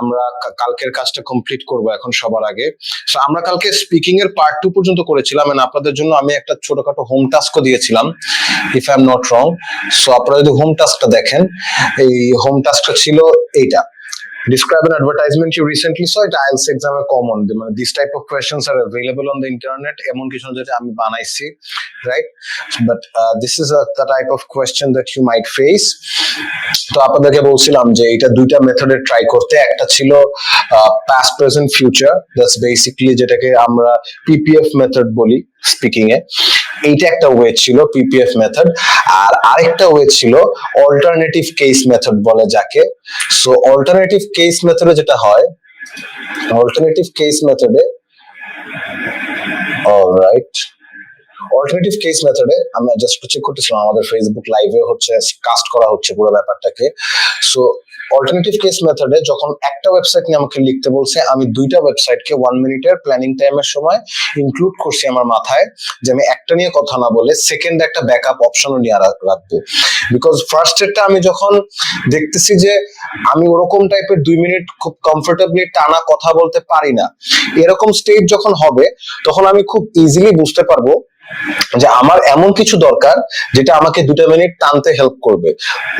আমরা কালকের কাজটা কমপ্লিট করব এখন সবার আগে। সো আমরা কালকে স্পিকিং এর পার্ট 2 পর্যন্ত করেছিলাম, এন্ড আপনাদের জন্য আমি একটা ছোটখাটো হোম টাস্কও দিয়েছিলাম, if I am not wrong. So আপনারা যদি হোম টাস্কটা দেখেন, এই হোম টাস্কটা ছিল এইটা: describe an advertisement you recently saw. এটা IELTS exam এ common, মানে this type of questions are available on the internet, এমন কিছু যেটা আমি বানাইছি, right? But this is the type of question that you might face. তো আপনাদেরকে বলছিলাম যে এটা দুইটা মেথডে ট্রাই করতে। একটা ছিল past present future, that's basically যেটাকে আমরা PPF মেথড বলি স্পিকিং এ। এইটা একটা ওয়ে ছিল PPF মেথড, আর আরেকটা ওয়ে ছিল অল্টারনেটিভ কেস মেথড বলে যাকে। সো অল্টারনেটিভ কেস মেথডে যেটা হয়, অল্টারনেটিভ কেস মেথডে, অলরাইট, অল্টারনেটিভ কেস মেথডে আমরা জাস্ট চেক করতেছিলাম, আমাদের ফেসবুক লাইভে হচ্ছে কাস্ট করা হচ্ছে পুরো ব্যাপারটাকে। সো অল্টারনেটিভ কেস মেথডে যখন একটা ওয়েবসাইট নিয়ে আমাকে লিখতে বলছে, আমি দুইটা ওয়েবসাইটকে 1 মিনিটের প্ল্যানিং টাইমের সময় ইনক্লুড করছি আমার মাথায়, যে আমি একটা নিয়ে কথা না বলে সেকেন্ড একটা ব্যাকআপ অপশনও নিয়ে রাখবো। বিকজ ফার্স্ট এরটা আমি যখন দেখতেছি যে আমি ওরকম টাইপের 2 মিনিট খুব কমফোর্টেবলি টানা কথা বলতে পারি না, এরকম স্টেজ যখন হবে, তখন আমি খুব ইজিলি বুঝতে পারবো যে আমার এমন কিছু দরকার যেটা আমাকে 2 মিনিট টানতে হেল্প করবে।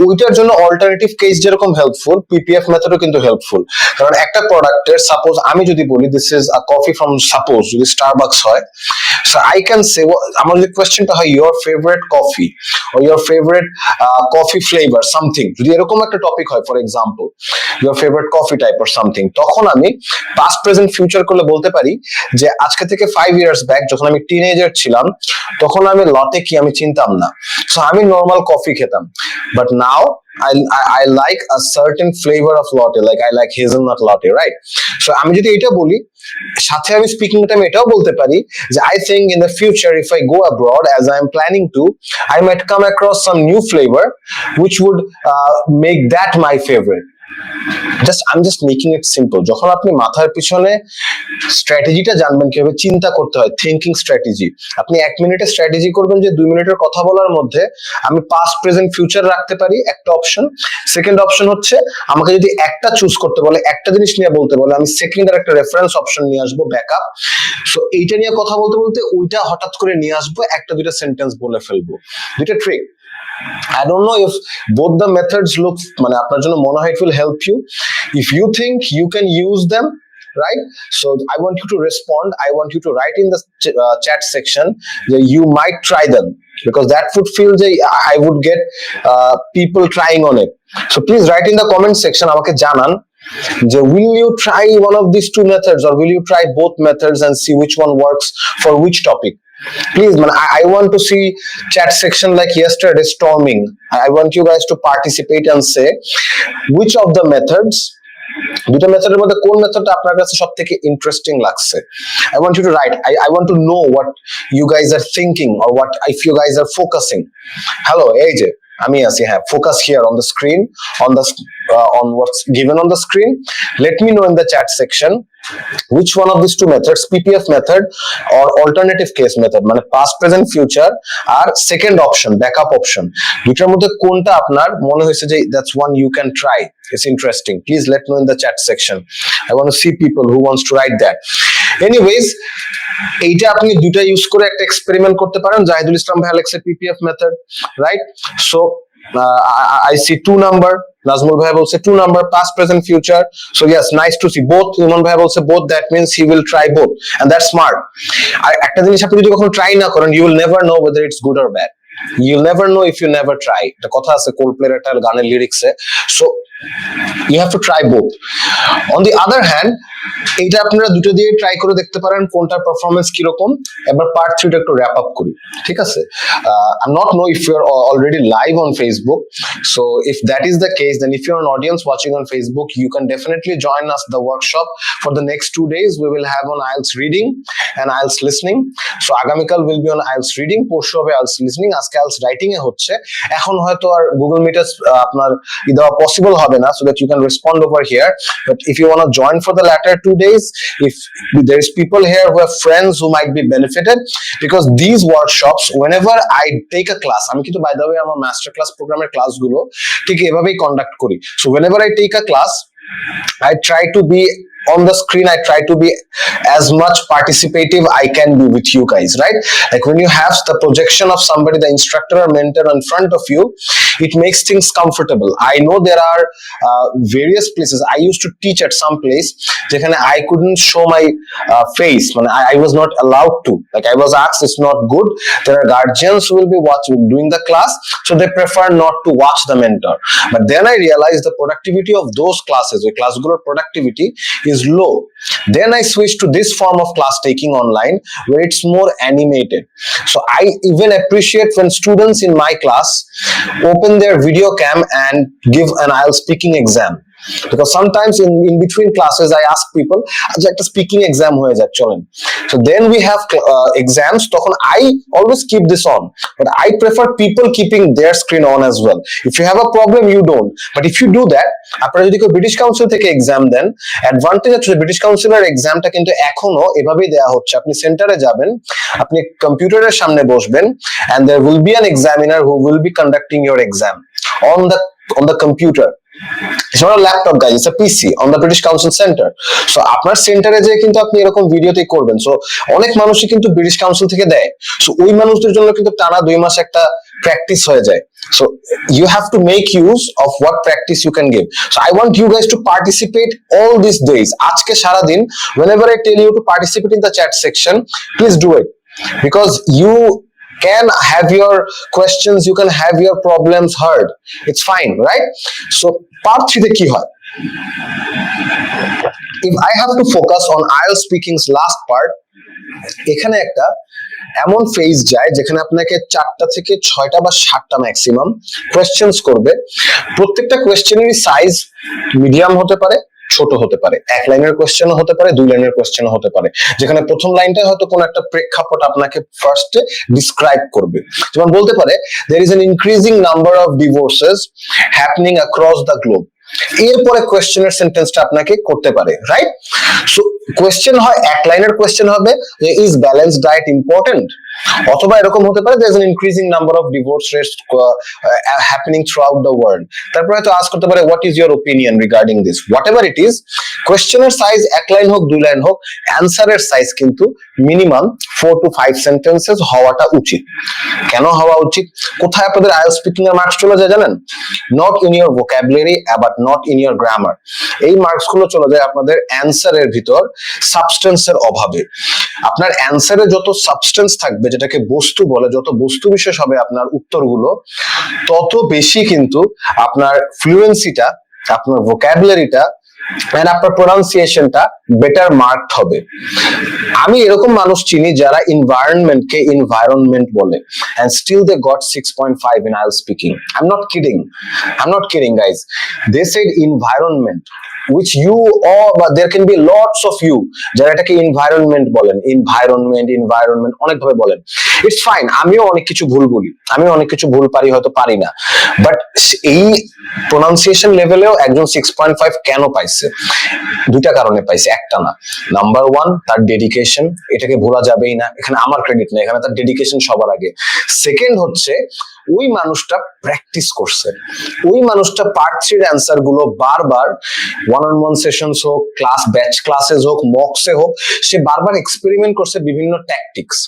ওইটার জন্য অল্টারনেটিভ কেস যেরকম হেল্পফুল, পিপিএফ মেথডও কিন্তু হেল্পফুল। কারণ একটা প্রোডাক্টের, সাপোজ আমি যদি বলি this is a coffee from, suppose যদি স্টারবাকস হয়, সো আই ক্যান সে, আমার যদি কোয়েশ্চেনটা হয় your favourite coffee or your favorite coffee flavor something, যদি এরকম একটা টপিক হয়, for example your favorite coffee type or something, তখন আমি past present future করলে বলতে পারি যে আজকে থেকে 5 years back যখন আমি টিনেজার ছিলাম, তখন আমি লটে কি আমি চিনতাম না, সো আমি নরমাল কফি খেতাম, but now I like a certain flavor of latte, like I like hazelnut latte, right? So আমি যদি এটা বলি, সাথে আমি স্পিকিং টাইম এটাও বলতে পারি যে I think in the future if I go abroad as I am planning to, I might come across some new flavor which would make that my favorite. I'm just making it simple. যখন আপনি মাথার পিছনে স্ট্র্যাটেজিটা জানবেন, কিভাবে চিন্তা করতে হয়, thinking strategy, আপনি 1 মিনিটের স্ট্র্যাটেজি করবেন যে 2 মিনিটের কথা বলার মধ্যে আমি পাস্ট প্রেজেন্ট ফিউচার রাখতে পারি, একটা অপশন। সেকেন্ড অপশন হচ্ছে আমাকে যদি একটা চুজ করতে বলে, একটা জিনিস নিয়ে বলতে বলে, আমি সেকেন্ড আর একটা রেফারেন্স অপশন নিয়ে আসবো, ব্যাকআপ। সো এইটা নিয়ে কথা বলতে বলতে ওইটা হঠাৎ করে নিয়ে আসবো, একটা দুইটা সেন্টেন্স বলে ফেলবো। দুইটা trick. I don't know if both the methods look, মানে আপনার জন্য মনে হয় it will help you. If you think you can use them, right? So I want you to respond. I want you to write in the chat section that you might try them, because that would feel that I would get people trying on it. So please write in the comment section, আমাকে জানান যে will you try one of these 2 methods or will you try both methods and see which one works for which topic. Please, man, I want to see chat section like yesterday storming. I want you guys to participate and say which of the methods, দুটো মেথডের মধ্যে কোন মেথডটা আপনার কাছে সবথেকে interesting লাগছে। I want you to write. I want to know what you guys are thinking or what if you guys are focusing. Hello, এই যে আমি আছি, হ্যাঁ, focus here on the screen, on what's given on the screen. Let me know in the chat section which one of these 2 methods, PPF method or alternative case method, মানে past present future আর second option, backup option, দুটার মধ্যে কোনটা আপনার মনে হয়েছে যে that's one you can try, it's interesting. Please let me know in the chat section. I want to see people who wants to write that. Anyways, এইটা আপনি দুটা ইউজ করে একটা এক্সপেরিমেন্ট করতে পারেন। জাহিদুল ইসলাম ভাই লেখছে PPF method, right? So I see 2 number. Nazmul bhai বলছে 2 number, past present future. So yes, nice to see both. Iman bhai বলছে both, that means he will try both, and that's smart. আর একটা জিনিস আপনি যদি কখনো try না করেন, you will never know whether it's good or bad. You'll never know if you never try. একটা কথা আছে কোল্ডপ্লের একটা গানের লিরিক্সে। So you have to try both. On the other hand, এইটা আপনারা দুটো দিয়ে ট্রাই করে দেখতে পারেন কোনটার পারফরম্যান্স কিরকম। এবার পার্ট 3 টা একটু র্যাপ আপ করি, ঠিক আছে? I not know if you're already live on Facebook. So if that is the case, then if you're an audience watching on Facebook, you can definitely join us the workshop for the next 2 days. We will have on IELTS reading and IELTS listening. So আগামীকাল will be on IELTS reading, পরশু হবে IELTS listening, আজকে IELTS writing এ হচ্ছে। এখন হয়তো আর Google Meet আপনার দেওয়া possible হবে না, so that you can respond over here. But if you want to join for the latter 2 days, if there is people here who have friends who might be benefited, because these workshops, whenever I take a class, আমি কিন্তু by the way আমার master class প্রোগ্রামের ক্লাসগুলো ঠিক এভাবেই conduct করি। So whenever I take a class, I try to be on the screen. I try to be as much participative I can be with you guys, right? Like when you have the projection of somebody, the instructor or mentor in front of you, it makes things comfortable. I know there are various places. I used to teach at some place যেখানে I couldn't show my face. I was not allowed to. Like I was asked, it's not good. There are guardians who will be watching doing the class, so they prefer not to watch the mentor. But then I realized the productivity of those classes, the classগুলোর productivity is low. Then I switched to this form of class taking online where it's more animated. So I even appreciate when students in my class open their video cam and give an IELTS speaking exam. Because sometimes in between classes I ask people যে একটা speaking exam হয়ে যায় চলেন, so then we have exams, তখন I always keep this on, but I prefer people keeping their screen on as well. If you have a problem you don't, but if you do that, আপনারা যদি কেউ British council থেকে exam দেন, advantage হচ্ছে British কাউন্সিলের এক্সামটা কিন্তু এখনো এভাবেই দেওয়া হচ্ছে। আপনি সেন্টারে যাবেন, আপনি কম্পিউটারের সামনে বসবেন, and there will be an examiner who will be conducting your exam on the computer. It's not a laptop, guys, it's a PC on the British Council Center. So আপনার সেন্টারে যে কিন্তু আপনি এরকম ভিডিওতেই করবেন। সো অনেক মানুষই কিন্তু ব্রিটিশ কাউন্সিল থেকে দেয়, সো ওই মানুষদের জন্য কিন্তু টানা 2 মাস একটা প্র্যাকটিস হয়ে যায়। So you have to make use of what practice you can give. So I want you guys to participate all these days. আজকে সারা দিন, whenever I tell you to participate in the chat section, please do it, because you can have your questions, you can have your problems heard. It's fine, right? So part 3 তে কি হয়? If I have to focus on IELTS speaking's last part, এখানে একটা এমন phase যায় যেখানে আপনাকে 4টা থেকে 6টা বা 7টা ম্যাক্সিমাম কোয়েশ্চেনস করবে। প্রত্যেকটা কোয়েশ্চেনেরই সাইজ মিডিয়াম হতে পারে, ছোট হতে পারে, 1 লাইনের কোয়েশ্চেনও হতে পারে, 2 লাইনের কোয়েশ্চেনও হতে পারে, যেখানে প্রথম লাইনটা হয়তো কোনো একটা প্রেক্ষাপট আপনাকে ফার্স্টে ডিসক্রাইব করবে। যেমন বলতে পারে there is an increasing number of divorces happening across the globe, এরপরে কোয়েশ্চেনের সেন্টেন্সটা আপনাকে করতে পারে, রাইট? সো কোয়েশ্চেন হয় 1 লাইনের কোয়েশ্চেন হবে যে ইজ ব্যালেন্সড ডায়েট ইম্পর্টেন্ট, অথবা এরকম হতে পারে there is an increasing number of divorce rates happening throughout the world, তারপরে হয়তো আস্ক করতে পারে what is your opinion regarding this, whatever it is। কোয়েশ্চেনের সাইজ 1 লাইন হোক 2 লাইন হোক, অ্যানসারের সাইজ কিন্তু মিনিমাম 4 to 5 সেন্টেন্সেস হওয়াটা উচিত। কেন হওয়া উচিত? কোথায় আপনাদের আইএলটিএস স্পিকিং এর মার্কস চলে যায় জানেন? Not in your vocabulary but not in your grammar. এই মার্কস গুলো চলে যায় আপনাদের অ্যানসারের ভিতর সাবস্টেন্সের অভাবে। আপনার অ্যানসারে যত সাবস্টেন্স থাকবে, যেটাকে বস্তু বলে, যত বস্তু বিশেষ হবে আপনার উত্তরগুলো, তত বেশি কিন্তু আপনার ফ্লুয়েন্সিটা, আপনার ভোকাবুলারিটা and আপনার প্রনাউন্সিয়েশনটা বেটার মার্কড হবে। আমি এরকম মানুষ চিনি যারা এনভায়রনমেন্টকে এনভায়রনমেন্ট বলে and still they got 6.5 in IELTS speaking. I'm not kidding guys. They said environment, which you or but there can be lots of you যারা এটাকে এনভায়রনমেন্ট বলেন, এনভায়রনমেন্ট অনেক ভাবে বলেন। ইটস ফাইন, আমিও অনেক কিছু ভুল বলি, আমিও অনেক কিছু ভুল পারি, হয়তো পারি না, বাট এই প্রনাউন্সিয়েশন লেভেলেও একজন 6.5 কেন পাইছে? 2টা কারণে পাইছে, একটা না। নাম্বার 1 তার ডেডিকেশন, এটাকে ভোলা যাবেই না, এখানে আমার ক্রেডিট না, এখানে তার ডেডিকেশন সবার আগে। সেকেন্ড হচ্ছে ওই মানুষটা প্র্যাকটিস করছে, ওই মানুষটা পার্ট 3 এর অ্যান্সার গুলো বারবার ওয়ান সেশনস হোক, ব্যাচ ক্লাসেস হোক, মকসে হোক, সে বারবার এক্সপেরিমেন্ট করছে বিভিন্ন ট্যাকটিক্স।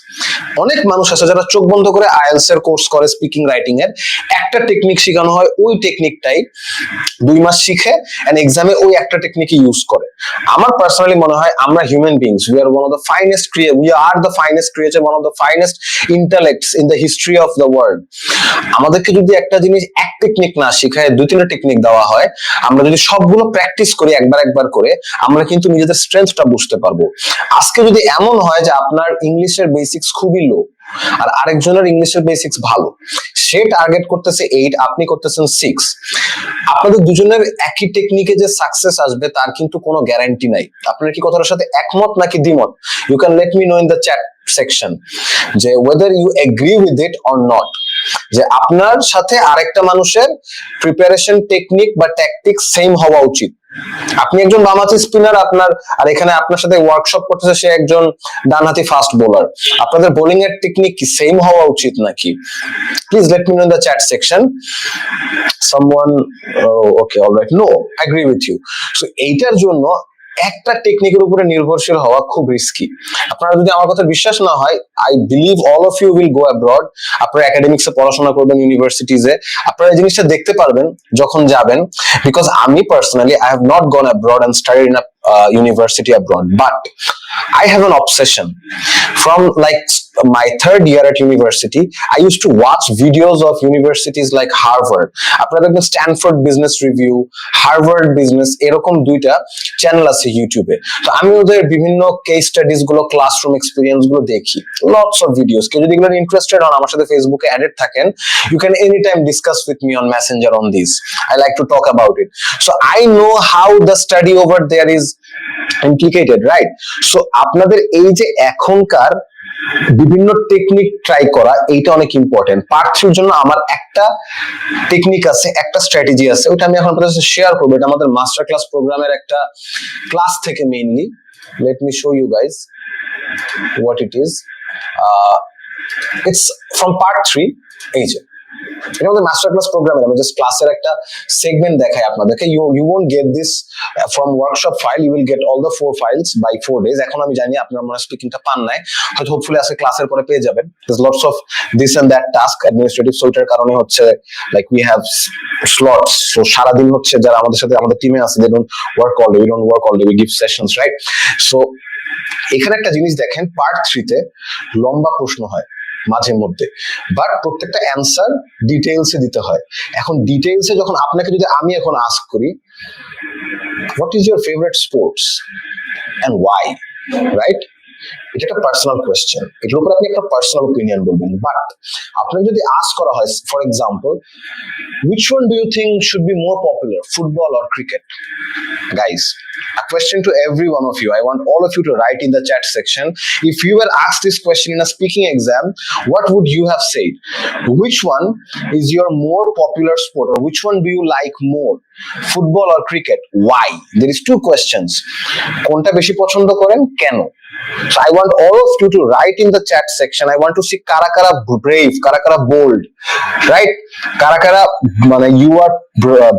অনেক মানুষ আছে যারা চোখ বন্ধ করে আইএলটিএস এর কোর্স করে, স্পিকিং রাইটিং এর একটা টেকনিক শেখানো হয়, ওই টেকনিকটাই 2 মাস শিখে এন্ড এক্সামে ওই একটা টেকনিক ইউজ করে। আমার পার্সোনালি মনে হয় আমরা human beings, we are one of the finest creature, one of the finest intellects in the history of the world. আমাদেরকে যদি একটা জিনিস এক টেকনিক না শিখায় 2-3টা টেকনিক দেওয়া হয়, আমরা যদি সবগুলো প্র্যাকটিস করি একবার করে, আমরা কিন্তু নিজেদের স্ট্রেংথটা বুঝতে পারবো। আজকে যদি এমন হয় যে আপনার ইংলিশের বেসিক্স খুবই লো আর আরেকজনের ইংলিশের বেসিক্স ভালো, সে টার্গেট করতেছে 8, আপনি করতেছেন 6, আপনাদের দুজনের একই টেকনিকে যে সাকসেস আসবে তার কিন্তু কোনো গ্যারান্টি নাই। আপনার কি কথাটার সাথে একমত নাকি দ্বিমত? You can let me know in the chat section যে whether you agree with it or not, যে আপনার সাথে আরেকটা মানুষের প্রিপারেশন টেকনিক বা ট্যাকটিক্স সেম হওয়া উচিত। আপনি একজন বামহাতি স্পিনার, আপনার আর এখানে আপনার সাথে ওয়ার্কশপ করতেছে সে একজন ডানহাতি ফাস্ট বোলার, আপনাদের বোলিং এর টেকনিক কি সেম হওয়া উচিত নাকি? Please let me know in the chat section. Someone, okay, alright, no, agree with you. So এইটার জন্য একটা টেকনিকের উপরে নির্ভরশীল হওয়া খুব রিস্কি। আপনারা যদি আমার কথা বিশ্বাস না হয়, I believe all of you will go abroad. আপনারা একাডেমিক্সে পড়াশোনা করবেন, ইউনিভার্সিটিজে, আপনারা এই জিনিসটা দেখতে পারবেন যখন যাবেন। বিকজ আমি personally I have not gone abroad and studied in a university abroad, but I have an obsession from like my third year at university. I used to watch videos of universities like Harvard, আপনারা দেখবেন Stanford business review, Harvard business, এরকম দুইটা channel আছে ইউটিউবে। তো আমি ওদের বিভিন্ন কেস স্টাডিজ গুলো, ক্লাসরুম এক্সপিরিয়েন্স গুলো দেখি, লটস অফ ভিডিওস। কেউ যদি এগুলো ইন্টারেস্টেড হন, আমার সাথে ফেসবুকে অ্যাডেড থাকেন, you can anytime discuss with me on messenger on this. I like to talk about it, so I know how the study over there is implicated, right? So আপনাদের এই যে এখনকার বিভিন্ন টেকনিক ট্রাই করা, এইটা অনেক important. Part 3 এর জন্য আমার একটা টেকনিক আছে, একটা স্ট্র্যাটেজি আছে, ওটা আমি এখন আপনাদের সাথে শেয়ার করব। এটা আমাদের মাস্টার ক্লাস প্রোগ্রামের একটা ক্লাস থেকে mainly. Let me show you guys what it is. It's from part 3। এই যে এটা আমাদের মাস্টার ক্লাস প্রোগ্রামের, আমি জাস্ট ক্লাসের একটা সেগমেন্ট দেখাই আপনাদেরকে। You won't get this from workshop file, you will get all the 4 files by 4 days। এখন আমি জানি আপনারা মনে স্পিকিংটা পান নাই, হয়তো হোপফুলি আজকে ক্লাসের পরে পেয়ে যাবেন। There's lots of this and that task administrative, so এটার কারণে হচ্ছে like we have slots. So সারাদিন হচ্ছে যারা আমাদের সাথে আমাদের টিমে আছে, they don't work all day, we don't work all day, we give sessions, right? So এখানে একটা জিনিস দেখেন, পার্ট 3 তে লম্বা প্রশ্ন হয় মাঝে মধ্যে, বাট প্রত্যেকটা অ্যান্সার ডিটেইলসে দিতে হয়। এখন ডিটেইলসে যখন আপনাকে যদি আমি এখন আস্ক করি, what is your favourite sports and why, right? এটা একটা পার্সোনাল কোয়েশ্চেন, এটার উপর আপনি একটা পার্সোনাল ওপিনিয়ন বলবেন। বাট আপনাকে যদি আস্ক করা হয়, for example, which one do you think should be more popular, football or cricket? Guys, a question to every one of you. I want all of you to write in the chat section. If you were asked this question in a speaking exam, what would you have said? Which one is your more popular sport, or which one do you like more, football or cricket? Why? There is 2 questions. কোনটা বেশি পছন্দ করেন, কেন? So I want all of you to write in the chat section. I want to see kara kara brave, kara kara bold, right? Kara kara mane you are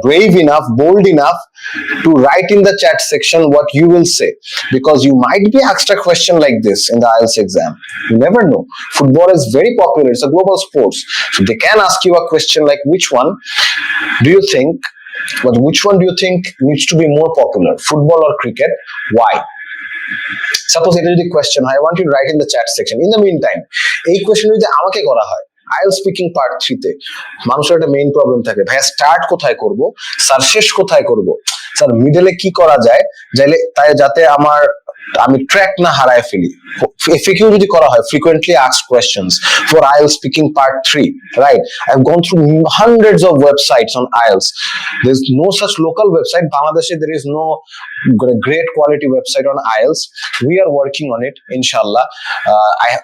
brave enough, bold enough to write in the chat section what you will say, because you might be asked a question like this in the IELTS exam. You never know. Football is very popular, it's a global sport, so they can ask you a question like, which one do you think, but which one do you think needs to be more popular, football or cricket? Why? Suppose এটা যদি question হয়, I want you to write in the chat section. In the mean time, এই question যদি আমাকে করা হয় IELTS speaking part 3 তে, মানুষের একটা মেইন প্রবলেম থাকে, ভাই স্টার্ট কোথায় করব, স্যার শেষ কোথায় করব, স্যার মিডলে কি করা যায়, তাই যাতে আমি ট্র্যাক না হারায় ফেলি। FAQ যদি করা হয়, frequently asked questions for IELTS speaking part 3, right? I've gone through hundreds of websites on IELTS. There's no such local website. Bangladesh, there is no great quality website on IELTS. We are working on it, inshallah.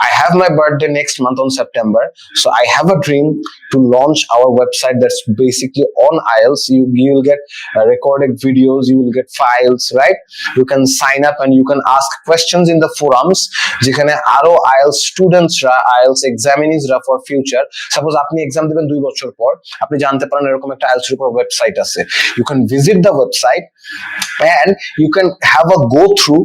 I have my birthday next month on September, so I have a dream to launch our website that's basically on IELTS. You will get recorded videos, you will get files, right? You can sign up and you can ask questions in the forums, যেখানে আরো IELTS স্টুডেন্টসরা, IELTS examinees for future, suppose আপনি exam দিবেন 2 বছর পর, আপনি জানতে পারেন এরকম একটা আইএলটিএস এর উপর ওয়েবসাইট আছে। You can visit the website and you can have a go through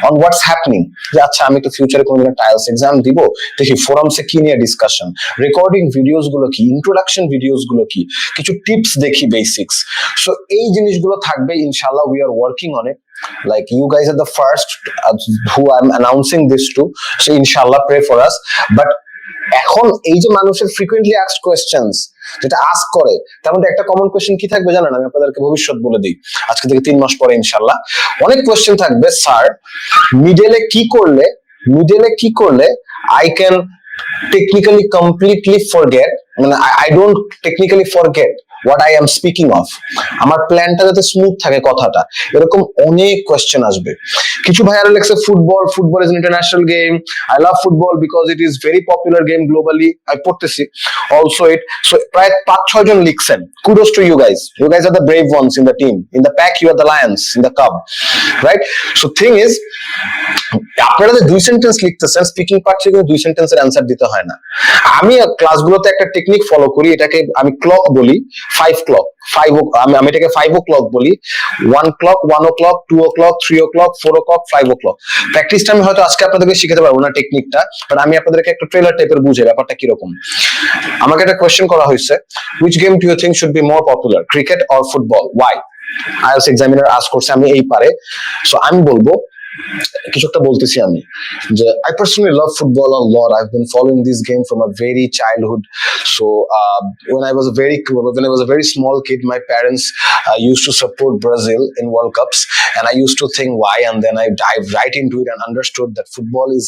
on what's happening, যে আচ্ছা আমি তো ফিউচারে কোনদিন একটা আইএলটিএস এক্সাম দিব, দেখি ফোরামসে কি নিয়ে ডিসকাশন, রেকর্ডিং ভিডিওস গুলো কি, ইন্ট্রোডাকশন ভিডিওস গুলো কি, কিছু টিপস দেখি, বেসিক্স। সো এই জিনিসগুলো থাকবে ইনশাআল্লাহ, we are working on it. Like you guys are the first who I'm announcing this to, so inshallah pray for us. But এখন এই যে মানুষের frequently asked questions যেটা আস্ক করে, তার মধ্যে একটা কমন কোয়েশ্চেন কি থাকবে জানেন? আমি আপনাদেরকে ভবিষ্যৎ বলে দিই, আজকে থেকে 3 মাস পরে ইনশাআল্লাহ অনেক কোয়েশ্চেন থাকবে, স্যার মিডলে কি করলে I can technically completely forget, মানে I don't technically forget what I am speaking of, আমার প্ল্যানটা যাতে স্মুথ থাকে কথাটা, এরকম অনেক কোয়েশ্চেন আসবে। কিছু ভাইয়ারা লেখছে football is international game, I love football because it is very popular game globally, আমি পড়তেছি অলসো ইট। সো প্রায় 5-6 জন লিখছেন, kudos to you guys are the brave ones in the team, in the pack you are the lions in the cub, right? So thing is, আপনারা যে 2 sentence লিখতেছেন speaking part থেকে 2 সেন্টেন্সের answer দিতে হয় না। আমি ক্লাসগুলোতে একটা টেকনিক ফলো করি, এটাকে আমি ক্লক বলি, 5 ক্লক, আমি এটাকে 5 o'clock বলি, 1 clock, 1 o'clock, 2 o'clock, 3 o'clock, 4 o'clock, 5 o'clock। প্র্যাকটিসটা আমি হয়তো আজকে আপনাদেরকে শিখাতে পারবো না টেকনিকটা, বাট আমি আপনাদেরকে একটা ট্রেলার টাইপের বুঝে ব্যাপারটা কিরকম। আমাকে একটা কোয়েশ্চেন করা হয়েছে, which game do you think should be more popular, cricket or football, why? IELTS examiner ask করছে, আমি এই পারে, সো আমি বলবো কিছু একটা বলতেছি আমি যে I personally love football a lot. I've been following this game from a very childhood. So when I was a very small kid, my parents used to support Brazil in World Cups, and I used to think why, and then I dived right into it and understood that football is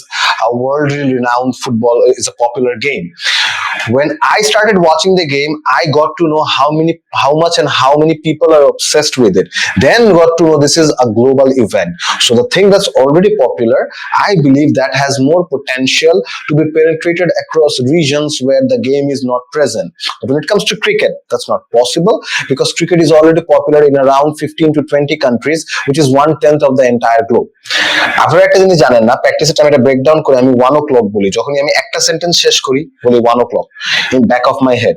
a worldly renowned, football is a popular game. When I started watching the game, I got to know how much and how many people are obsessed with it. Then got to know this is a global event. So the thing that's already popular, I believe that has more potential to be penetrated across regions where the game is not present. But when it comes to cricket, that's not possible because cricket is already popular in around 15 to 20 countries, which is 1/10 of the entire globe. আপনারা একটা জিনিস জানেন না, প্র্যাকটিসের time এটা breakdown করে আমি 1 o'clock বলি, যখনই আমি একটা সেন্টেন্স শেষ করি বলি 1 o'clock in back of my head.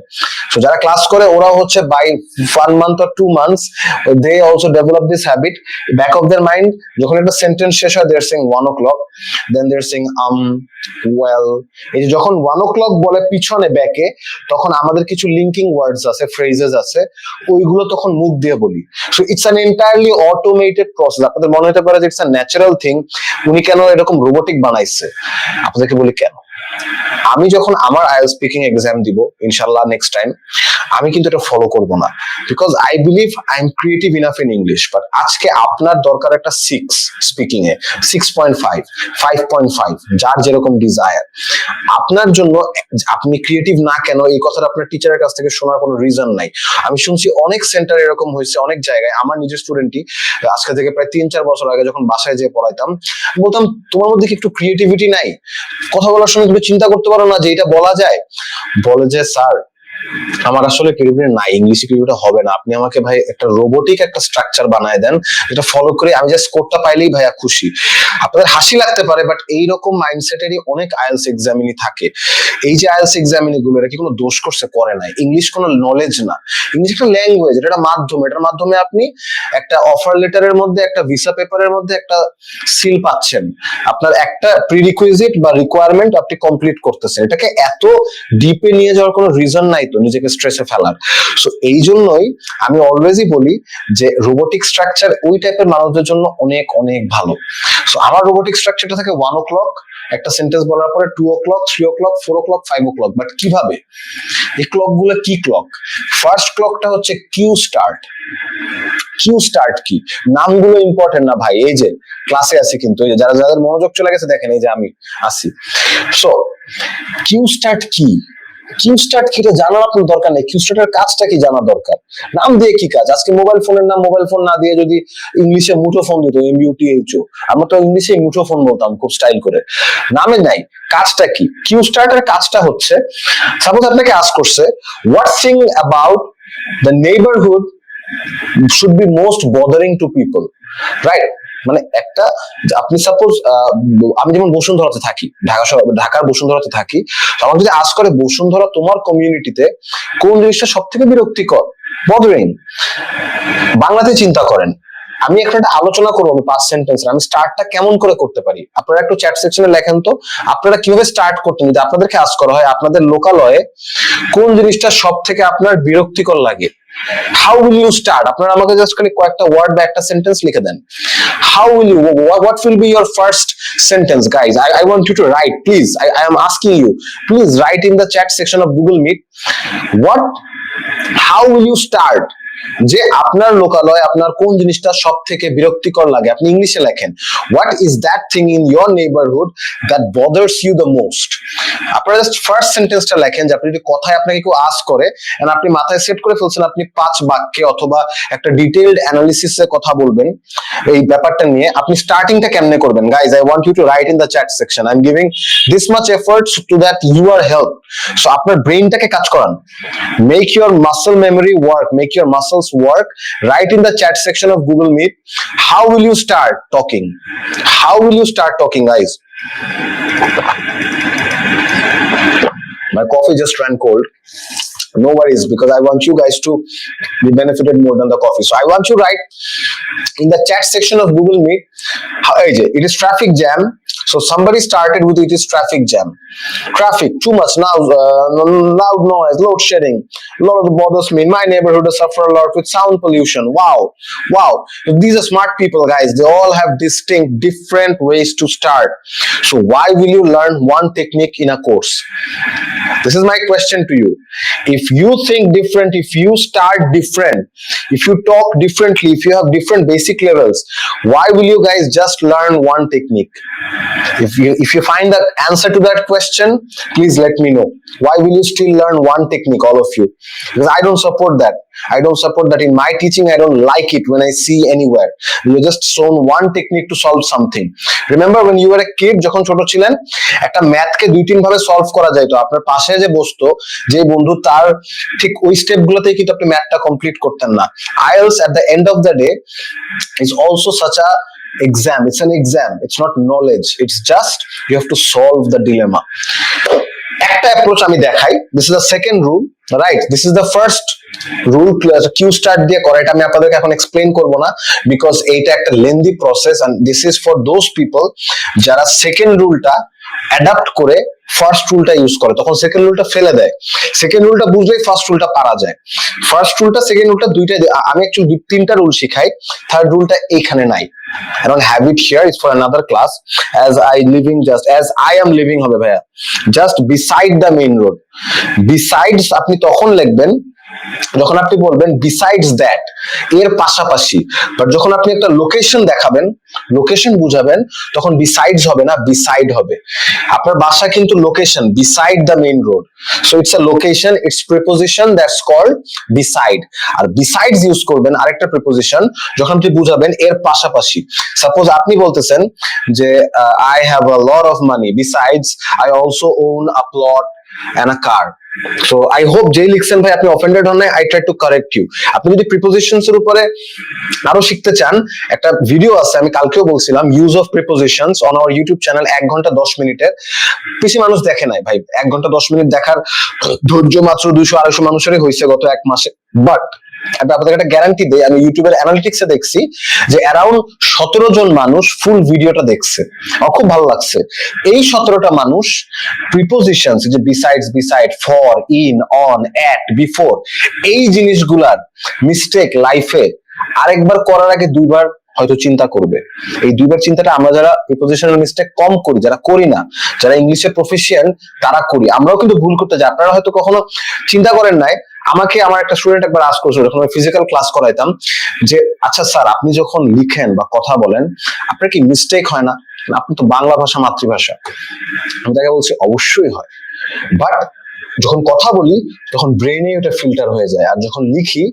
So যারা ক্লাস করে ওরা হচ্ছে by 1 month or 2 months they also develop this habit, back of their mind যখন একটা সেন্টেন্স শেষ হয় they're saying 1 o'clock, then they're saying well, এই যে যখন 1 o'clock বলে পিছনে ব্যাকে, তখন আমাদের কিছু লিঙ্কিং ওয়ার্ডস আছে, ফ্রেজেস আছে, ওইগুলো তখন মুখ দিয়ে বলি। So it's an entirely automated process. আপনাদের মনে হতে পারে যে ইটস আ ন্যাচারাল থিং, উনি কেন এরকম রোবোটিক বানাইছে, আপনাদেরকে বলি কেন। আমি যখন আমার আইএলটিএস স্পিকিং এক্সাম দিব ইনশাআল্লাহ নেক্সট টাইম, আমি কিন্তু এটা ফলো করব না, because I believe I am creative enough in English. But আজকে আপনার দরকার একটা 6 স্পিকিং এ, 6.5, 5.5, যার যেরকম ডিজায়ার। আপনার জন্য আপনি ক্রিয়েটিভ না কেন এই কথাটা আপনার টিচারের কাছ থেকে শোনার কোনো রিজন নাই। আমি শুনছি অনেক সেন্টার এরকম হয়েছে, অনেক জায়গায়। আমার নিজের স্টুডেন্টই আজকে থেকে প্রায় 3-4 বছর আগে যখন বাসায় যেয়ে পড়াইতাম, বলতাম তোমার মধ্যে কি একটু ক্রিয়েটিভিটি নাই? কথা বলার সময় একটু চিন্তা করতে পারো না যে এটা বলা যায়? বলে যে স্যার আমার আসলে ক্রিয়েটিভিটি নাই, ইংলিশে ক্রিয়েটিভিটি হবে না, আপনি আমাকে ভাই একটা রোবোটিক একটা স্ট্রাকচার বানায় দেন, যেটা ফলো করে আমি জাস্ট কোডটা পাইলেই ভাইয়া খুশি। আপনাদের হাসি লাগতে পারে, বাট এইরকম মাইন্ডসেটেরই অনেক আইএলটিএস এক্সামিনি থাকে। এই যে আইএলটিএস এক্সামিনি গুলো এরা কি কোনো দোষ করছে? করে নাই। ইংলিশ কোনো নলেজ না, ইংলিশ একটা ল্যাঙ্গুয়েজ, এটা একটা মাধ্যম। এটার মাধ্যমে আপনি একটা অফার লেটারের মধ্যে, একটা ভিসা পেপারের মধ্যে একটা সিল পাচ্ছেন, আপনার একটা প্রিরিকুইজিট বা রিকোয়ারমেন্ট আপনি কমপ্লিট করতেছেন। এটাকে এত ডিপে নিয়ে যাওয়ার কোনো রিজন নাই তো নিজেকে স্ট্রেসে ফেলার। সো এই জন্যই আমি অলওয়েজই বলি যে রোবোটিক স্ট্রাকচার ওই টাইপের মানুষদের জন্য অনেক অনেক ভালো। সো আমার রোবোটিক স্ট্রাকচারটা থাকে 1 o'clock, একটা সেন্টেন্স বলার পরে 2 o'clock, 3 o'clock, 4 o'clock, 5 o'clock। But কিভাবে? এই ক্লক গুলো কি ক্লক? ফার্স্ট ক্লকটা হচ্ছে কিউ স্টার্ট। কিউ স্টার্ট কি? নামগুলো ইম্পর্টেন্ট না ভাই, এই যে ক্লাসে আছি কিন্তু যারা যাদের মনোযোগ চলে গেছে দেখেন এই যে আমি আছি। সো কিউ স্টার্ট কি? কিউ স্টার্ট কি জানার আপনার দরকার নেই, কিউ স্টার্টের কাজটা কি জানা দরকার। নাম দিয়ে কি কাজ? আজকে মোবাইল ফোনের নাম মোবাইল ফোন না দিয়ে যদি ইংলিশে মুঠো ফোন দিত, MUTHO, আমরা তো ইংলিশে মুঠো ফোন বলতাম খুব স্টাইল করে। নামে নাই, কাজটা কি? কিউ স্টার্টের কাজটা হচ্ছে, সাপোজ আপনাকে আস্ক করছে what thing about the neighbourhood should be most bothering to people, right? মানে একটা আপনি সাপোজ আমি যেমন বসুন্ধরাতে থাকি, ঢাকার বসুন্ধরাতে থাকি, আমার যদি আস্ক করে বসুন্ধরা তোমার কমিউনিটিতে কোন জিনিসটা সব থেকে বিরক্তিকর, বদারিং, বাংলাতে চিন্তা করেন। আমি একটা আলোচনা করবো, আমি 5 সেন্টেন্স, আমি স্টার্টটা কেমন করে করতে পারি আপনারা একটু চ্যাট সেকশনে লেখেন তো, আপনারা কিভাবে স্টার্ট করতেন যদি আপনাদেরকে আস্ক করা হয় আপনাদের লোকালয়ে কোন জিনিসটা সব থেকে আপনার বিরক্তিকর লাগে। How will you start? আপনারা আমাকে জাস্ট খালি কয়েকটা ওয়ার্ড বা একটা সেন্টেন্স লিখে দেন। How will you, what will be your first sentence, guys? I want you to write, please. I am asking you, please write in the chat section of Google Meet. How will you start যে আপনার লোকালয় আপনার কোন জিনিসটা সব থেকে বিরক্তিকর লাগে, আপনি ইংলিশে লেখেন what is that thing in your neighbourhood that bothers you the most. আপনারা জাস্ট ফার্স্ট সেন্টেন্সটা লেখেন যে আপনি যদি কথায় আপনাকে কেউ আস্ক করে এন্ড আপনি মাথায় সেট করে ফেলছেন আপনি 5 বাক্যে অথবা একটা ডিটেইলড অ্যানালিসিসে কথা বলবেন এই ব্যাপারটা নিয়ে, আপনি স্টার্টিংটা কেমনে করবেন? Guys, I want you to write in the chat section, I am giving this much efforts to that your help. So আপনার ব্রেইনটাকে কাজ করান, make your muscle memory work, make your muscles work, write in the chat section of Google Meet how will you start talking, how will you start talking guys. My coffee just ran cold. No worries, because I want you guys to be benefited more than the coffee. So I want you write in the chat section of Google Meet, it is traffic jam. So somebody started with it is traffic jam. Traffic, too much now, loud noise, load shedding. A lot of it bothers me. In my neighborhood, I suffer a lot with sound pollution. Wow, wow. These are smart people, guys. They all have distinct, different ways to start. So why will you learn one technique in a course? This is my question to you. If you think different, if you start different, if you talk differently, if you have different basic levels, why will you guys just learn one technique? If you find the answer to that question, please let me know. Why will you still learn one technique, all of you? Because I don't support that. I don't support that in my teaching. I don't like it when I see anywhere you're just shown one technique to solve something. Remember when you were a kid, যখন ছোট ছিলেন একটা ম্যাথকে 2-3 ভাবে solve করা যায়, তো আপনার পাশে যে বসতো যে বন্ধু তার ঠিক ওই স্টেপগুলোতেই কিন্তু আপনি ম্যাথটা কমপ্লিট করতেন না। IELTS at the end of the day is also such a exam. It's an exam. It's not knowledge. It's just you have to solve the dilemma. একটা অ্যাপ্রোচ আমি দেখাই, this is the second rule, right? This is the first rule, cue start দিয়ে করে, এটা আমি আপনাদেরকে এখন explain করব না বিকজ এইটা একটা lengthy process and this is for those people যারা সেকেন্ড রুলটা অ্যাডাপ্ট করে ফার্স্ট রুলটা ইউজ করে, তখন সেকেন্ড রুলটা ফেলে দেয়। সেকেন্ড রুলটা বুঝলেই ফার্স্ট রুলটা পারা যায়। ফার্স্ট রুলটা সেকেন্ড রুলটা দুইটা, আমি অ্যাকচুয়ালি 3টা রুল শিখাই, থার্ড রুলটা এইখানে নাই। I don't have it here, it's for another class. As I am living হবে ভাইয়া, just beside the main road. Besides আপনি তখন লিখবেন যখন আপনি বলবেন বিসাইডস দ্যাট, এর পাশাপাশি। বাট যখন আপনি একটা লোকেশন দেখাবেন, লোকেশন বুঝাবেন, তখন বিসাইডস হবে না, বিসাইড হবে। আপনার বাসা কিন্তু location, beside the main road, so it's a location, it's preposition that's called beside. আর বিসাইডস ইউজ করবেন আরেকটা প্রিপোজিশন যখন আপনি বুঝাবেন এর পাশাপাশি। সাপোজ আপনি বলতেছেন যে I have a lot of money, besides I also own a plot and a car. So I hope যেই লিখছেন ভাই আপনি অফেন্ডেড হন নাই, I try to correct you. আপনি যদি প্রিপোজিশনস এর উপরে আরো শিখতে চান, একটা ভিডিও আছে, আমি কালকেও বলছিলাম, use of prepositions on our YouTube channel, 1 ঘন্টা 10 মিনিটের। বেশি মানুষ দেখে নাই ভাই, 1 ঘন্টা 10 মিনিট দেখার ধৈর্য মাত্র 200-250 মানুষেরই হয়েছে গত 1 মাসে। বাট আমি আপনাদের একটা গ্যারান্টি দেই, আমি ইউটিউবের অ্যানালিটিক্সে দেখছি যে অ্যারাউন্ড 17 জন মানুষ ফুল ভিডিওটা দেখছে, আমার খুব ভালো লাগছে। এই 17টা মানুষ প্রিপোজিশনস, যে besides, beside, for, in, on, at, before, এই জিনিসগুলার মিস্টেক লাইফে আরেকবার করার আগে 2বার হয়তো চিন্তা করবে। এই 2বার চিন্তাটা আমরা যারা প্রিপোজিশনাল মিস্টেক কম করি, যারা করি না, যারা ইংলিশে প্রফিশিয়েন্ট, তারা করি। আমরাও কিন্তু ভুল করতে যাই, আপনারা হয়তো কখনো চিন্তা করেন নাই। আমাকে আমার একটা স্টুডেন্ট একবার আস্ক করেছিল যখন আমি ফিজিক্যাল ক্লাস করাইতাম যে আচ্ছা স্যার, আপনি যখন লিখেন বা কথা বলেন আপনার কি মিস্টেক হয় না? আপনি তো বাংলা ভাষা মাতৃভাষা। আমি তাকে বলছি অবশ্যই হয়, বাট যখন কথা বলি তখন ব্রেইনে ওটা ফিল্টার হয়ে যায়, আর যখন লিখি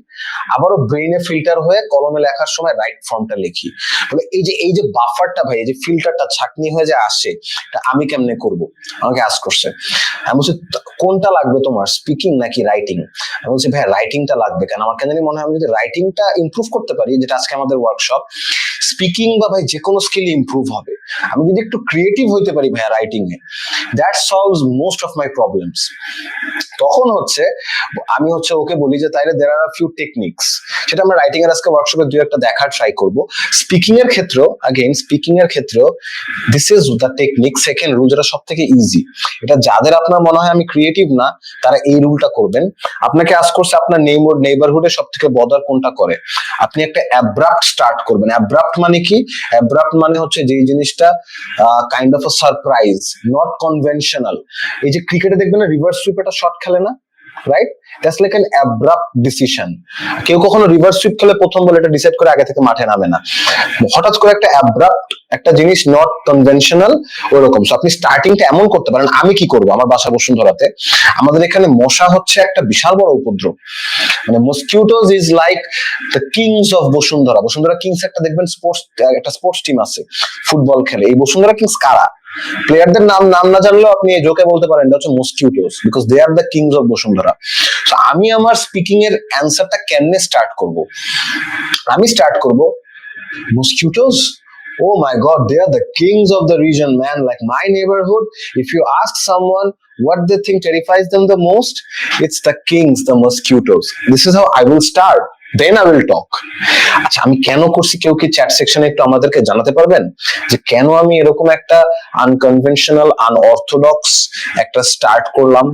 আবারও ব্রেইনে ফিল্টার হয়ে কলমে লেখার সময় রাইট ফর্মটা লিখি। মানে এই যে বাফারটা ভাই, এই যে ফিল্টারটা ছাঁকনি হয়ে যায় আসে, এটা আমি কেমনে করব? আমাকে আস্ক করছে। আমি বলছি কোনটা লাগবে তোমার, স্পিকিং নাকি রাইটিং? আমি বলছি ভাই রাইটিংটা লাগবে। কেন? আমার কেন জানি মনে হয় আমি যদি রাইটিংটা ইমপ্রুভ করতে পারি, যেটা আজকে আমাদের ওয়ার্কশপ, স্পিকিং বা ভাই যে কোনো স্কিল ইমপ্রুভ হবে। আমি যদি একটু ক্রিয়েটিভ হইতে পারি ভাইয়া writing A, that solves most of my problems. তখন আমি ওকে বলি যে তাইলে there are a few techniques, সেটা আমরা রাইটিং এর আজকে ওয়ার্কশপে 2-1টা দেখার ট্রাই করব। স্পিকিং এর ক্ষেত্রেও this is the technique, second rule, যেটা সব থেকে ইজি। এটা যাদের আপনার মনে হয় আমি ক্রিয়েটিভ না, তারা এই রুলটা করবেন। আপনাকে আস্ক করছে আপনার নেইবারহুডে সব থেকে বদার কোনটা করে, আপনি একটা অ্যাব্রাপ্ট স্টার্ট করবেন। অ্যাব্রাপ্ট মানে কি? অ্যাব্রাপ্ট মানে হচ্ছে যে জিনিসটা kind of a surprise, not conventional. এই যে ক্রিকেটে দেখবেন না রিভার্স সুইপ একটা শট খেলে না, right? That's like an abrupt decision. কেউ কখনো রিভার্স সুইপ খেলে প্রথম বলে এটা ডিসাইড করে আগে থেকে মাঠে নামে না, হঠাৎ করে একটা অ্যাব্রাপ্ট একটা জিনিস, নট কনভেনশনাল, ওরকম। সো আপনি স্টার্টিংটা এমন করতে পারেন, আমি কি করবো, আমার বাসা বসুন্ধরাতে আমাদের এখানে মশা হচ্ছে একটা বিশাল বড় উপদ্রব, মানে mosquitoes is like the kings of Bashundhara. Bashundhara kings একটা দেখবেন স্পোর্টস, একটা স্পোর্টস টিম আছে, ফুটবল খেলে। এই বসুন্ধরা কিংস কারা? প্লেয়ারদের নাম নাম না জানলেও আপনি এই জোকে বলতে পারেন এটা হচ্ছে mosquitoes, because they are the kings of Bashundhara. তো আমি আমার স্পিকিং এর অ্যান্সারটা কেমনে স্টার্ট করব? আমি স্টার্ট করব mosquitoes. Oh my God, they are the kings of the region, man. Like my neighborhood, if you ask someone what they think terrifies them the most, it's the kings, the mosquitoes. This is how I will start. Then I will talk. আচ্ছা, আমি কেন করছি, কেউ কি chat সেকশনে একটু আমাদেরকে জানাতে পারবেন যে কেন আমি এরকম একটা আনকনভেনশনাল, আনঅর্থোডক্স একটা স্টার্ট করলাম?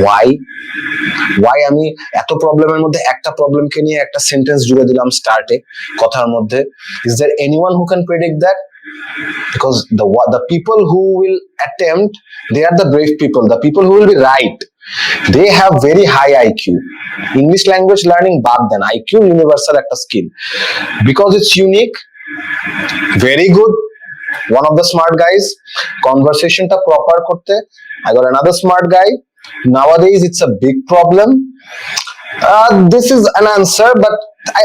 ওয়াই আমি এত প্রবলেমের মধ্যে একটা প্রবলেমকে নিয়ে একটা সেন্টেন্স জুড়ে দিলাম স্টার্টে, কথার মধ্যে? Is there anyone who can predict that? Because the people who will attempt, they are the brave people, the people who will be right. They have very high IQ. English language learning bad then IQ universal একটা skill, because it's unique, very good. One of the smart guys, conversation ta proper korte, I got another smart guy. Nowadays it's a big problem. This is an answer, but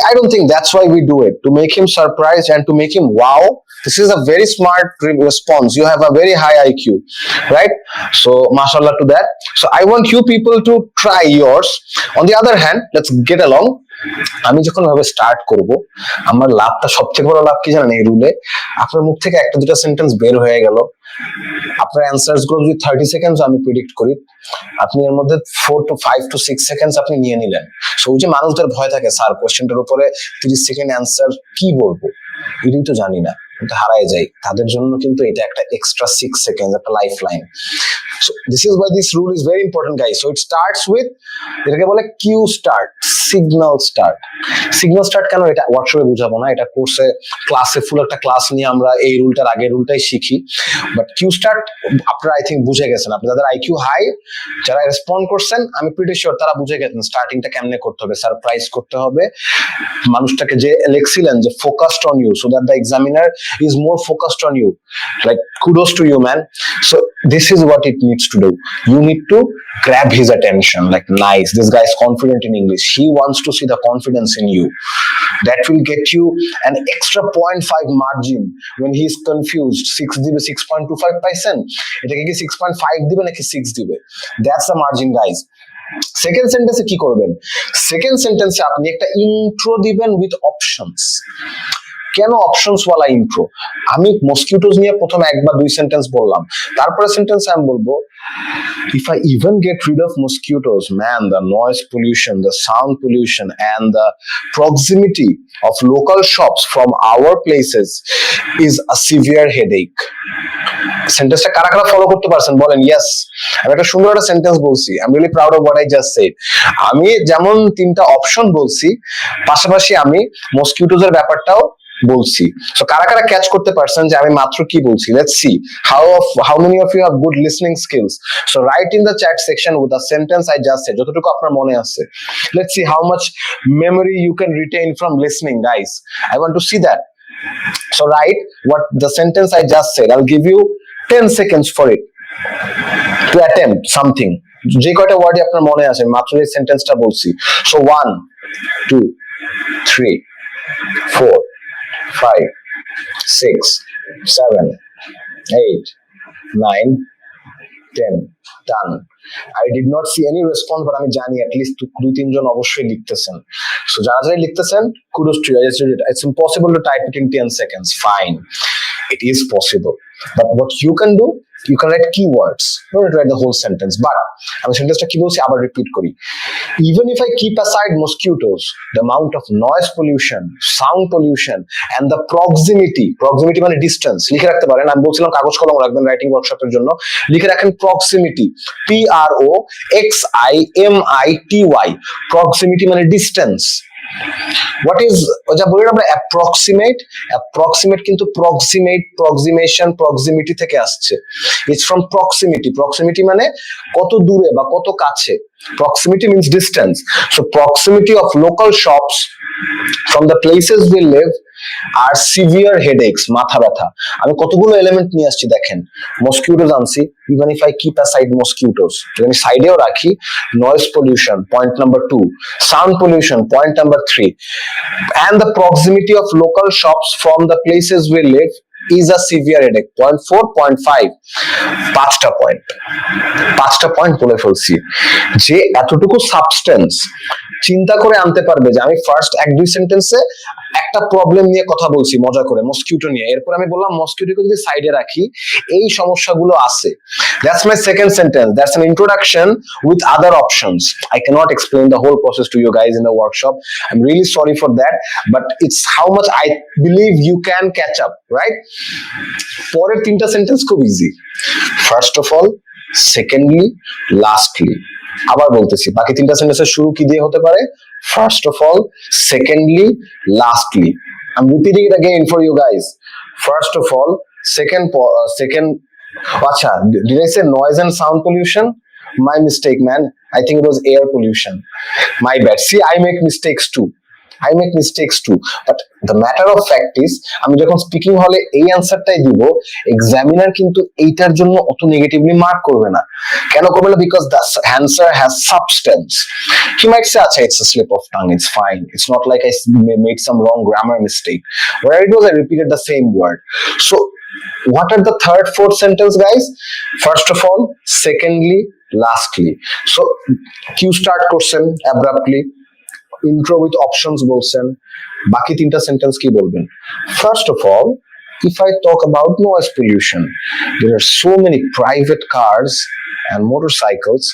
I don't think that's why we do it, to make him surprised and to make him wow. This is a very smart response. You have a very high IQ, right? So mashallah to that. So I want you people to try yours. On the other hand, let's get along. আমি যখন ভাবে start করব, আমার লাভটা, সবথেকে বড় লাভ কি জানেন? এই রুলে আপনার মুখ থেকে একটা দুটো সেন্টেন্স বের হয়ে গেল, আপনার অ্যান্সার্স গুলো যদি 30 সেকেন্ডস আমি প্রেডিক্ট করি, আপনি এর মধ্যে 4 to 5 to 6 সেকেন্ডস আপনি নিয়ে নিলেন। সো ওই যে মানুষদের ভয় থাকে, স্যার কোশ্চেনটার উপরে 30 সেকেন্ড অ্যান্সার কি বলবো, এটাই তো জানি না, কিন্তু হারায় যাই, তাদের জন্য কিন্তু এটা একটা এক্সট্রা 6 সেকেন্ড, একটা life line. So this is why this rule is very important, guys. So it starts with, এটাকে বলে cue start, signal start. Signal start কেন, এটা ওয়ার্কশপে বুঝাবো না, এটা কোর্সে ক্লাসে ফুল একটা ক্লাস নিয়ে আমরা এই রুলটার আগের রুলটাই শিখি। বাট কিউ স্টার্ট আপনারা আই থিঙ্ক বুঝে গেছেন, আপনি যাদের আইকিউ হাই, যারা রেসপন্ড করছেন, আমি প্রিটি শিওর তারা বুঝে গেছেন স্টার্টিংটা কেমনে করতে হবে, সারপ্রাইজ করতে হবে মানুষটাকে, যে লিখছিলেন যে focused on you, so that the examiner is more focused on you. Like, kudos to you, man. So this is what it needs to do. You need to grab his attention. Like, nice, this guy is confident in English, he wants to see the confidence in you. That will get you an extra 0.5 margin when he is confused. 6 দিবে, 6.25 পাইছেন, এটাকে কি 6.5 দিবে নাকি 6 দিবে? That's the margin, guys. Second সেন্টেন্সে কি করবেন? সেকেন্ড সেন্টেন্সে আপনি একটা ইন্ট্রো দিবেন উইথ অপশনস। কেন অপশনস ওয়ালা ইন্ট্রো? আমি মসকিউটোজ নিয়ে প্রথম এক বা দুই সেন্টেন্স বললাম, তারপরে সেন্টেন্সে আমি বলবো, if I even get rid of mosquitoes, man, the noise pollution, the sound pollution, and the proximity of local shops from our places is a severe headache. সেন্টেন্সটা কারা কারা ফলো করতে পারছেন বলেন? ইয়েস, আমি একটা সুন্দর একটা সেন্টেন্স বলছি, I am really proud of what I just shed. আমি যেমন তিনটা অপশন বলছি, পাশাপাশি আমি মসকিউটোজের ব্যাপারটাও বলছি। সো কারা কারা ক্যাচ করতে পারছেন যে আমি মাত্র কি বলছি? Let's see how many of you have good listening skills. So write in the chat section with the sentence I just said, যতটুকু আপনার মনে আছে। Let's see how much memory you can retain from listening, guys. I want to see that. So write what the sentence I just said. I'll give you 10 seconds for it to attempt something. যে কয়টা ওয়ার্ডই আপনার মনে আছে, মাত্র এই সেন্টেন্সটা বলছি। So 1 2 3 4 5 6 7 8 9 10 done. I did not see any response, but আমি জানি at least 2-3 জন অবশ্যই লিখতেছেন। So যারা যারা লিখতেছেন, kudos to you. It's impossible to type it in 10 seconds. Fine, it is possible, but what you can do, you can write keywords, don't write the whole sentence. But আমি সেন্টেন্সটা কি বলছি আবার repeat করি। Even if I keep aside mosquitoes, the amount of noise pollution, sound pollution, and the proximity মানে distance, লিখে রাখতে পারেন। আমি বলছিলাম কাগজ কলম রাখবেন রাইটিং ওয়ার্কশপের জন্য, লিখে রাখেন proximity, PROXIMITY, proximity মানে distance, হোয়াট ইজ, যা বলি আমরা অ্যাপ্রক্সিমেট, অ্যাপ্রক্সিমেট কিন্তু প্রক্সিমেট, প্রক্সিমেশন, প্রক্সিমিটি থেকে আসছে। It's from proximity. প্রক্সিমিটি মানে কত দূরে বা কত কাছে। Proximity means distance. So proximity of local shops from the places we live are severe headaches, মাথা ব্যথা। আমি কতগুলো এলিমেন্ট নিয়ে আসছি দেখেন। মসকিউটোস আনছি, even if I keep aside mosquitoes, যদি আমি সাইডেও রাখি, noise pollution point number 2, sound pollution point number 3, and the proximity of local shops from the places we live is a severe headache, point 4, point 5, পাঁচটা point বলে ফেলছি। যে এতটুকু substance চিন্তা করে আনতে পারবে যে আমি ফার্স্ট 1-2 সেন্টেন্সে একটা প্রবলেম নিয়ে কথা বলছি মজা করে, মসকিউটো নিয়ে, এরপর আমি বললাম মসকিউটোকে যদি সাইডে রাখি এই সমস্যাগুলো আছে। That's my second sentence, that's an introduction with other options. I cannot explain the whole process to you guys in the workshop. I'm really sorry for that, but it's how much I believe you can catch up, right? পরের 3টা sentence খুব easy. First of all, secondly, lastly. আবার বলতেছি, বাকি 3টা সেন্টেন্সের শুরু কি দিয়ে হতে পারে? First of all, secondly, lastly. I'm repeating it again for you guys. First of all, second. আচ্ছা, did I say noise and sound pollution? My mistake, man. I think it was air pollution. My bad. See, I make mistakes too. But the matter of fact is, আমি যখন speaking হলে এই অ্যান্সারটাই দিব, examiner কিন্তু এইটার জন্য অত negatively mark করবে না। কেন করবে না? Because the answer has substance. He might say, আচ্ছা, it's a slip of tongue, it's fine, it's not like I made some wrong grammar mistake, where it was I repeated the same word. So what are the third, fourth sentence, guys? First of all, secondly, lastly. So Q start করছেন abruptly, intro with options বলছেন, বাকি 3টা sentence কি বলবেন? First of all, if I talk about noise pollution, there are so many private cars and motorcycles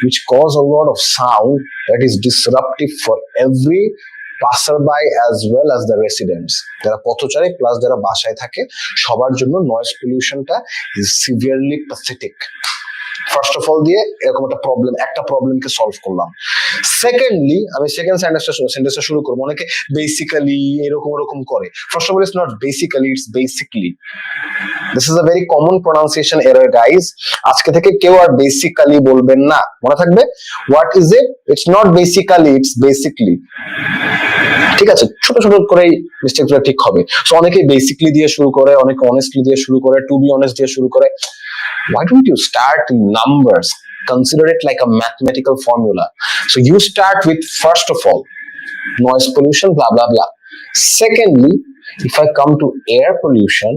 which cause a lot of sound that is disruptive for every passerby as well as the residents. যারা পথচারী plus যারা বাসায় থাকে সবার জন্য noise পলিউশনটা is severely pathetic. First of all দিয়ে এরকম একটা প্রবলেমকে সলভ করলাম। সেকেন্ডলি, আমি সেকেন্ড সেন্টেন্সটা শুরু করবো। অনেকে বেসিক্যালি এরকম করে। First of all, it's not basically, it's basically. This is a very common pronunciation error, guys. আজকে থেকে কেউ আর বেসিক্যালি বলবেন না, মনে থাকবে। What is it? It's not basically, it's basically. ঠিক আছে, ছোট ছোট করেই মিস্টেকগুলো ঠিক হবে। সো অনেকে বেসিকলি দিয়ে শুরু করে, অনেকে অনেস্টলি দিয়ে শুরু করে, টু বি অনেস্ট দিয়ে শুরু করে। Why don't you start numbers? Consider it like a mathematical formula. So you start with, first of all, noise pollution, blah blah blah. Secondly, if I come to air pollution,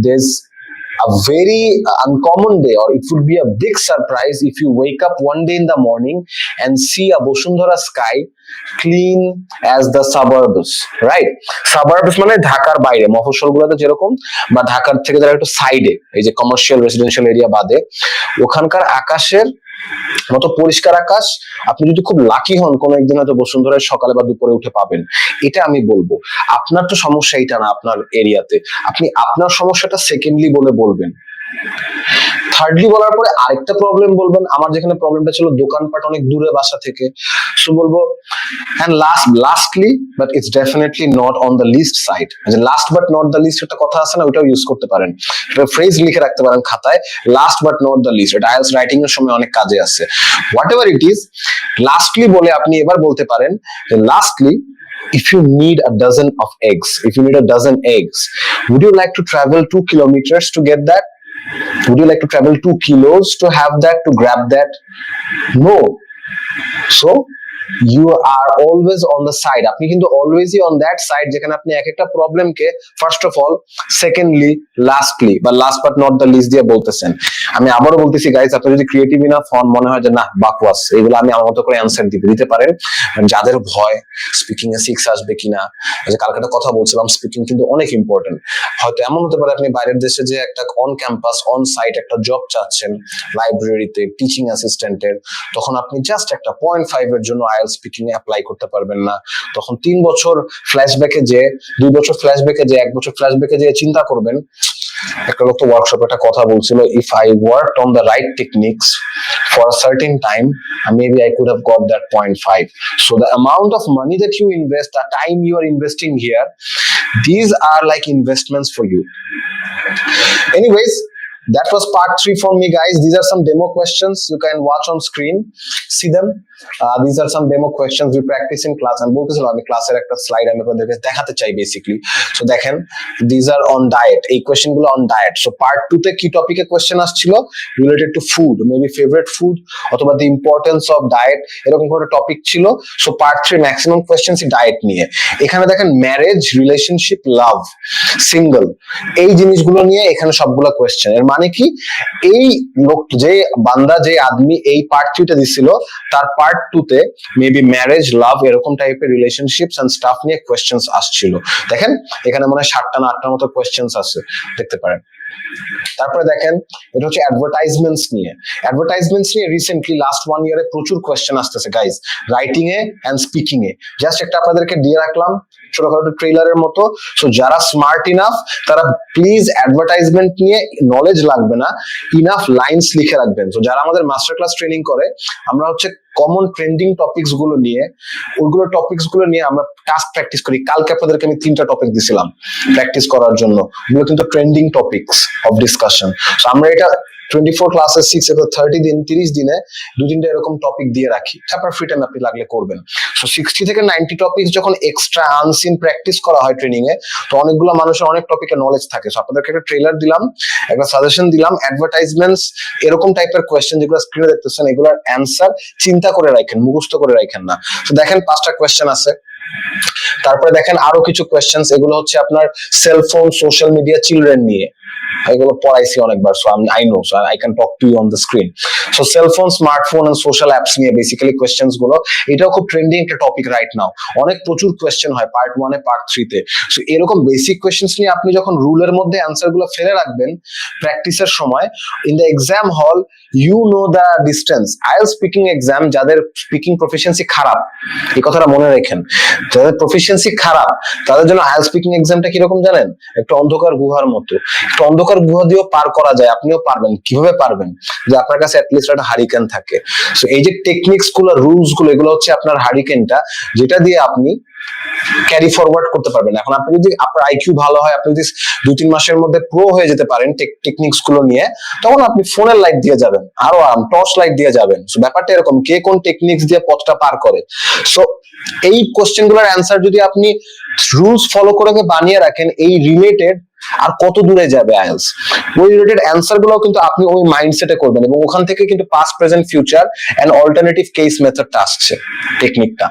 there's a very uncommon day, or it would be a big surprise if you wake up one day in the morning and see a Bosundhara sky clean as the suburbs, right? Suburbs মানে ঢাকার বাইরে, মফস্বলগুলোতে যেরকম, বা ঢাকার থেকে যারা একটু সাইডে, এই যে কমার্শিয়াল রেসিডেন্সিয়াল এরিয়া বাদে, ওখানকার আকাশের মতো পরিষ্কার আকাশ আপনি যদি খুব লাকি হন, কোনো একদিন হয়তো বসুন্ধরায় সকালে বা দুপুরে উঠে পাবেন। এটা আমি বলবো। আপনার তো সমস্যা এটা না, আপনার এরিয়াতে আপনি আপনার সমস্যাটা সেকেন্ডলি বলবেন। থার্ডলি বলার পরে আরেকটা প্রবলেম বলবেন। আমার যেখানে প্রবলেমটা ছিল দোকানপাট অনেক দূরে বাসা থেকে, সো বলবো and lastly, but it's definitely not on the least side. Last but not the least একটা কথা আছে না, ওটাও ইউজ করতে পারেন। এটা ফ্রেজ লিখে রাখতে পারেন খাতায়, last but not the least. এটা আইএলটিএস রাইটিং এর সময় অনেক কাজে আসে। Whatever it is, lastly বলে আপনি এবার বলতে পারেন যে lastly, if you need a dozen eggs, would you like to travel 2 kilometers to get that? Would you like to travel 2 kilos to have that, to grab that? No. So you are always on the side, আপনি কিন্তু অলওয়েজই on that side যেখানে আপনি এক একটা প্রবলেমকে first of all, secondly, lastly বা last but not the least দিয়ে বলতেছেন। আমি আবারও বলতেছি গাইস, আপনি যদি ক্রিয়েটিভ ইনাফ হন, মনে হয় যে না বাকওয়াস, এগুলো আমি আমার মতো করে অ্যান্সার দিতে পারেন। যাদের ভয় স্পিকিং এ 6 আসবে কিনা, যে কালকে একটা কথা বলছিলাম, স্পিকিং কিন্তু অনেক ইম্পর্টেন্ট। হয়তো এমন হতে পারে আপনি বাইরের দেশে যে একটা অন ক্যাম্পাস অন সাইট একটা জব চাচ্ছেন লাইব্রেরিতে টিচিং অ্যাসিস্ট্যান্টের, তখন আপনি জাস্ট একটা 0.5 এর জন্য আইএলটিএস স্পিকিং এ অ্যাপ্লাই করতে পারবেন না। তখন 3 বছর ফ্ল্যাশব্যাকে যে, 2 বছর ফ্ল্যাশব্যাকে যে, 1 বছর ফ্ল্যাশব্যাকে যে চিন্তা করবেন একটা লোক তো ওয়ার্কশপে একটা কথা বলছিল, if I worked on the right techniques for a certain time, maybe I could have got that 0.5. So the amount of money that you invest, the time you are investing here, these are like investments for you. Anyways, that was part 3 for me, guys. These are some demo questions you can watch on screen, see them. These are some demo questions we practice in class. আমি বলতেছিলাম আমি ক্লাসের একটা slide আমি আপনাদেরকে দেখাতে চাই basically. So দেখেন, these are on diet, এই কোয়েশ্চেন গুলো on diet. সো পার্ট 2 তে কি টপিকে কোয়েশ্চেন আসছিল, related to food, maybe favourite food অথবা দি ইম্পর্টেন্স অফ ডায়েট, এরকম কোনো টপিক ছিল। সো পার্ট 3 ম্যাক্সিমাম কোয়েশ্চেনসই ডায়েট নিয়ে। এখানে দেখেন ম্যারেজ, রিলেশনশিপ, লাভ, সিঙ্গেল, এই জিনিসগুলো নিয়ে এখানে সবগুলো কোয়েশ্চেন। এর মানে কি, এই লোক যে বান্দা যে আদমি এই পার্ট 3 তে দিছিল, তার পার্ট 2 তে মেবি ম্যারেজ, লাভ, এরকম টাইপের রিলেশনশিপস এন্ড স্টাফ নিয়ে কোয়েশ্চেনস আসছিল। দেখেন এখানে মনে হয় 7টা না 8টার মতো কোয়েশ্চেনস আছে, দেখতে পারেন। তারপরে দেখেন, এটা হচ্ছে অ্যাডভার্টাইজমেন্টস নিয়ে। অ্যাডভার্টাইজমেন্টস নিয়ে রিসেন্টলি লাস্ট 1 ইয়ারে প্রচুর কোয়েশ্চেন আসতেছে guys, writing A and speaking A. Just একটা আপনাদেরকে দিয়ে রাখলাম ছোটখাটো ট্রেলারের মতো। সো যারা স্মার্ট ইনাফ তারা প্লিজ অ্যাডভার্টাইজমেন্ট নিয়ে নলেজ লাগবে না, ইনাফ লাইনস লিখে রাখবেন। সো যারা আমাদের মাস্টার ক্লাস ট্রেনিং করে, আমরা হচ্ছে কমন ট্রেন্ডিং টপিকস গুলো নিয়ে, ওইগুলো টপিকস গুলো নিয়ে আমরা টাস্ক প্র্যাকটিস করি। কালকে আপনাদেরকে আমি 3টা টপিক দিছিলাম প্র্যাকটিস করার জন্য, ওগুলো কিন্তু trending topics of discussion. So আমরা এটা 24 ক্লাসের 6 এর 30 দিন 30 দিনে 2-3টা এরকম টপিক দিয়ে রাখি, তারপর ফ্রি টাইম আপনি লাগলে করবেন। সো 60 থেকে 90 টপিকস যখন এক্সট্রা আনসিন প্র্যাকটিস করা হয় ট্রেনিং এ, তো অনেকগুলো মানুষের অনেক টপিকে নলেজ থাকে। সো আপনাদেরকে একটা ট্রেলার দিলাম, একটা সাজেশন দিলাম, অ্যাডভার্টাইজমেন্টস এরকম টাইপের কোয়েশ্চেন যেগুলো স্ক্রিনে দেখতেছেন, এগুলোর অ্যান্সার চিন্তা করে রাখেন, মুখস্থ করে রাখেন না। তো দেখেন 5টা কোয়েশ্চেন আছে। তারপরে দেখেন আরো কিছু কোয়েশ্চেনস, এগুলো হচ্ছে আপনার সেলফোন, সোশ্যাল মিডিয়া, চিলড্রেন নিয়ে। এগুলো পড়াইছি অনেকবার, so I know, so I can talk to you on the screen. So cellphone, smartphone and social apps নিয়ে বেসিক্যালি কোয়েশ্চেনস গুলো। এটাও খুব ট্রেন্ডিং একটা টপিক রাইট নাও, অনেক প্রচুর কোয়েশ্চেন হয় পার্ট 1 এ, পার্ট 3 তে। সো এরকম বেসিক কোয়েশ্চেনস নিয়ে আপনি যখন রুলের মধ্যে অ্যান্সার গুলো ফেলে রাখবেন প্র্যাকটিসের সময়, in the exam hall you know the distance. IELTS speaking exam, যাদের স্পিকিং প্রফিসিয়েন্সি খারাপ, এই কথাটা মনে রাখেন, যাদের প্রফিসিয়েন্সি খারাপ তাদের জন্য আইএলটিএস স্পিকিং এক্সামটা কিরকম জানেন, একটা অন্ধকার গুহার মতো। একটা অন্ধকার গুহা দিয়েও পার করা যায়, আপনিও পারবেন। কিভাবে পারবেন, যে আপনার কাছে অ্যাটলিস্ট একটা হারিকেন থাকে। সো এই যে টেকনিক্স গুলো, রুলস গুলো, এগুলো হচ্ছে আপনার হারিকেনটা, যেটা দিয়ে আপনি ক্যারি ফরওয়ার্ড করতে পারবেন। এখন আপনি যদি আপনার আইকিউ ভালো হয়, আপনি যদি 2-3 মাসের মধ্যে প্রো হয়ে যেতে পারেন টেকনিক্স গুলো নিয়ে, তখন আপনি ফোনের লাইট দিয়ে যাবেন, আরো আরাম টর্চ লাইট দিয়ে যাবেন। সো ব্যাপারটা এরকম, কে কোন টেকনিক্স দিয়ে পথটা পার করে। সো এই কোশ্চেন গুলোর অ্যান্সার যদি আপনি রুলস ফলো করে বানিয়ে রাখেন, এই রিলেটেড আর কত দূরে যাবে আইএলটিএস, ওই রিলেটেড অ্যান্সার গুলো কিন্তু আপনি ওই মাইন্ডসেটে করবেন, এবং ওখান থেকে কিন্তু past, present, future and alternative case মেথডটা আসছে, টেকনিকটা।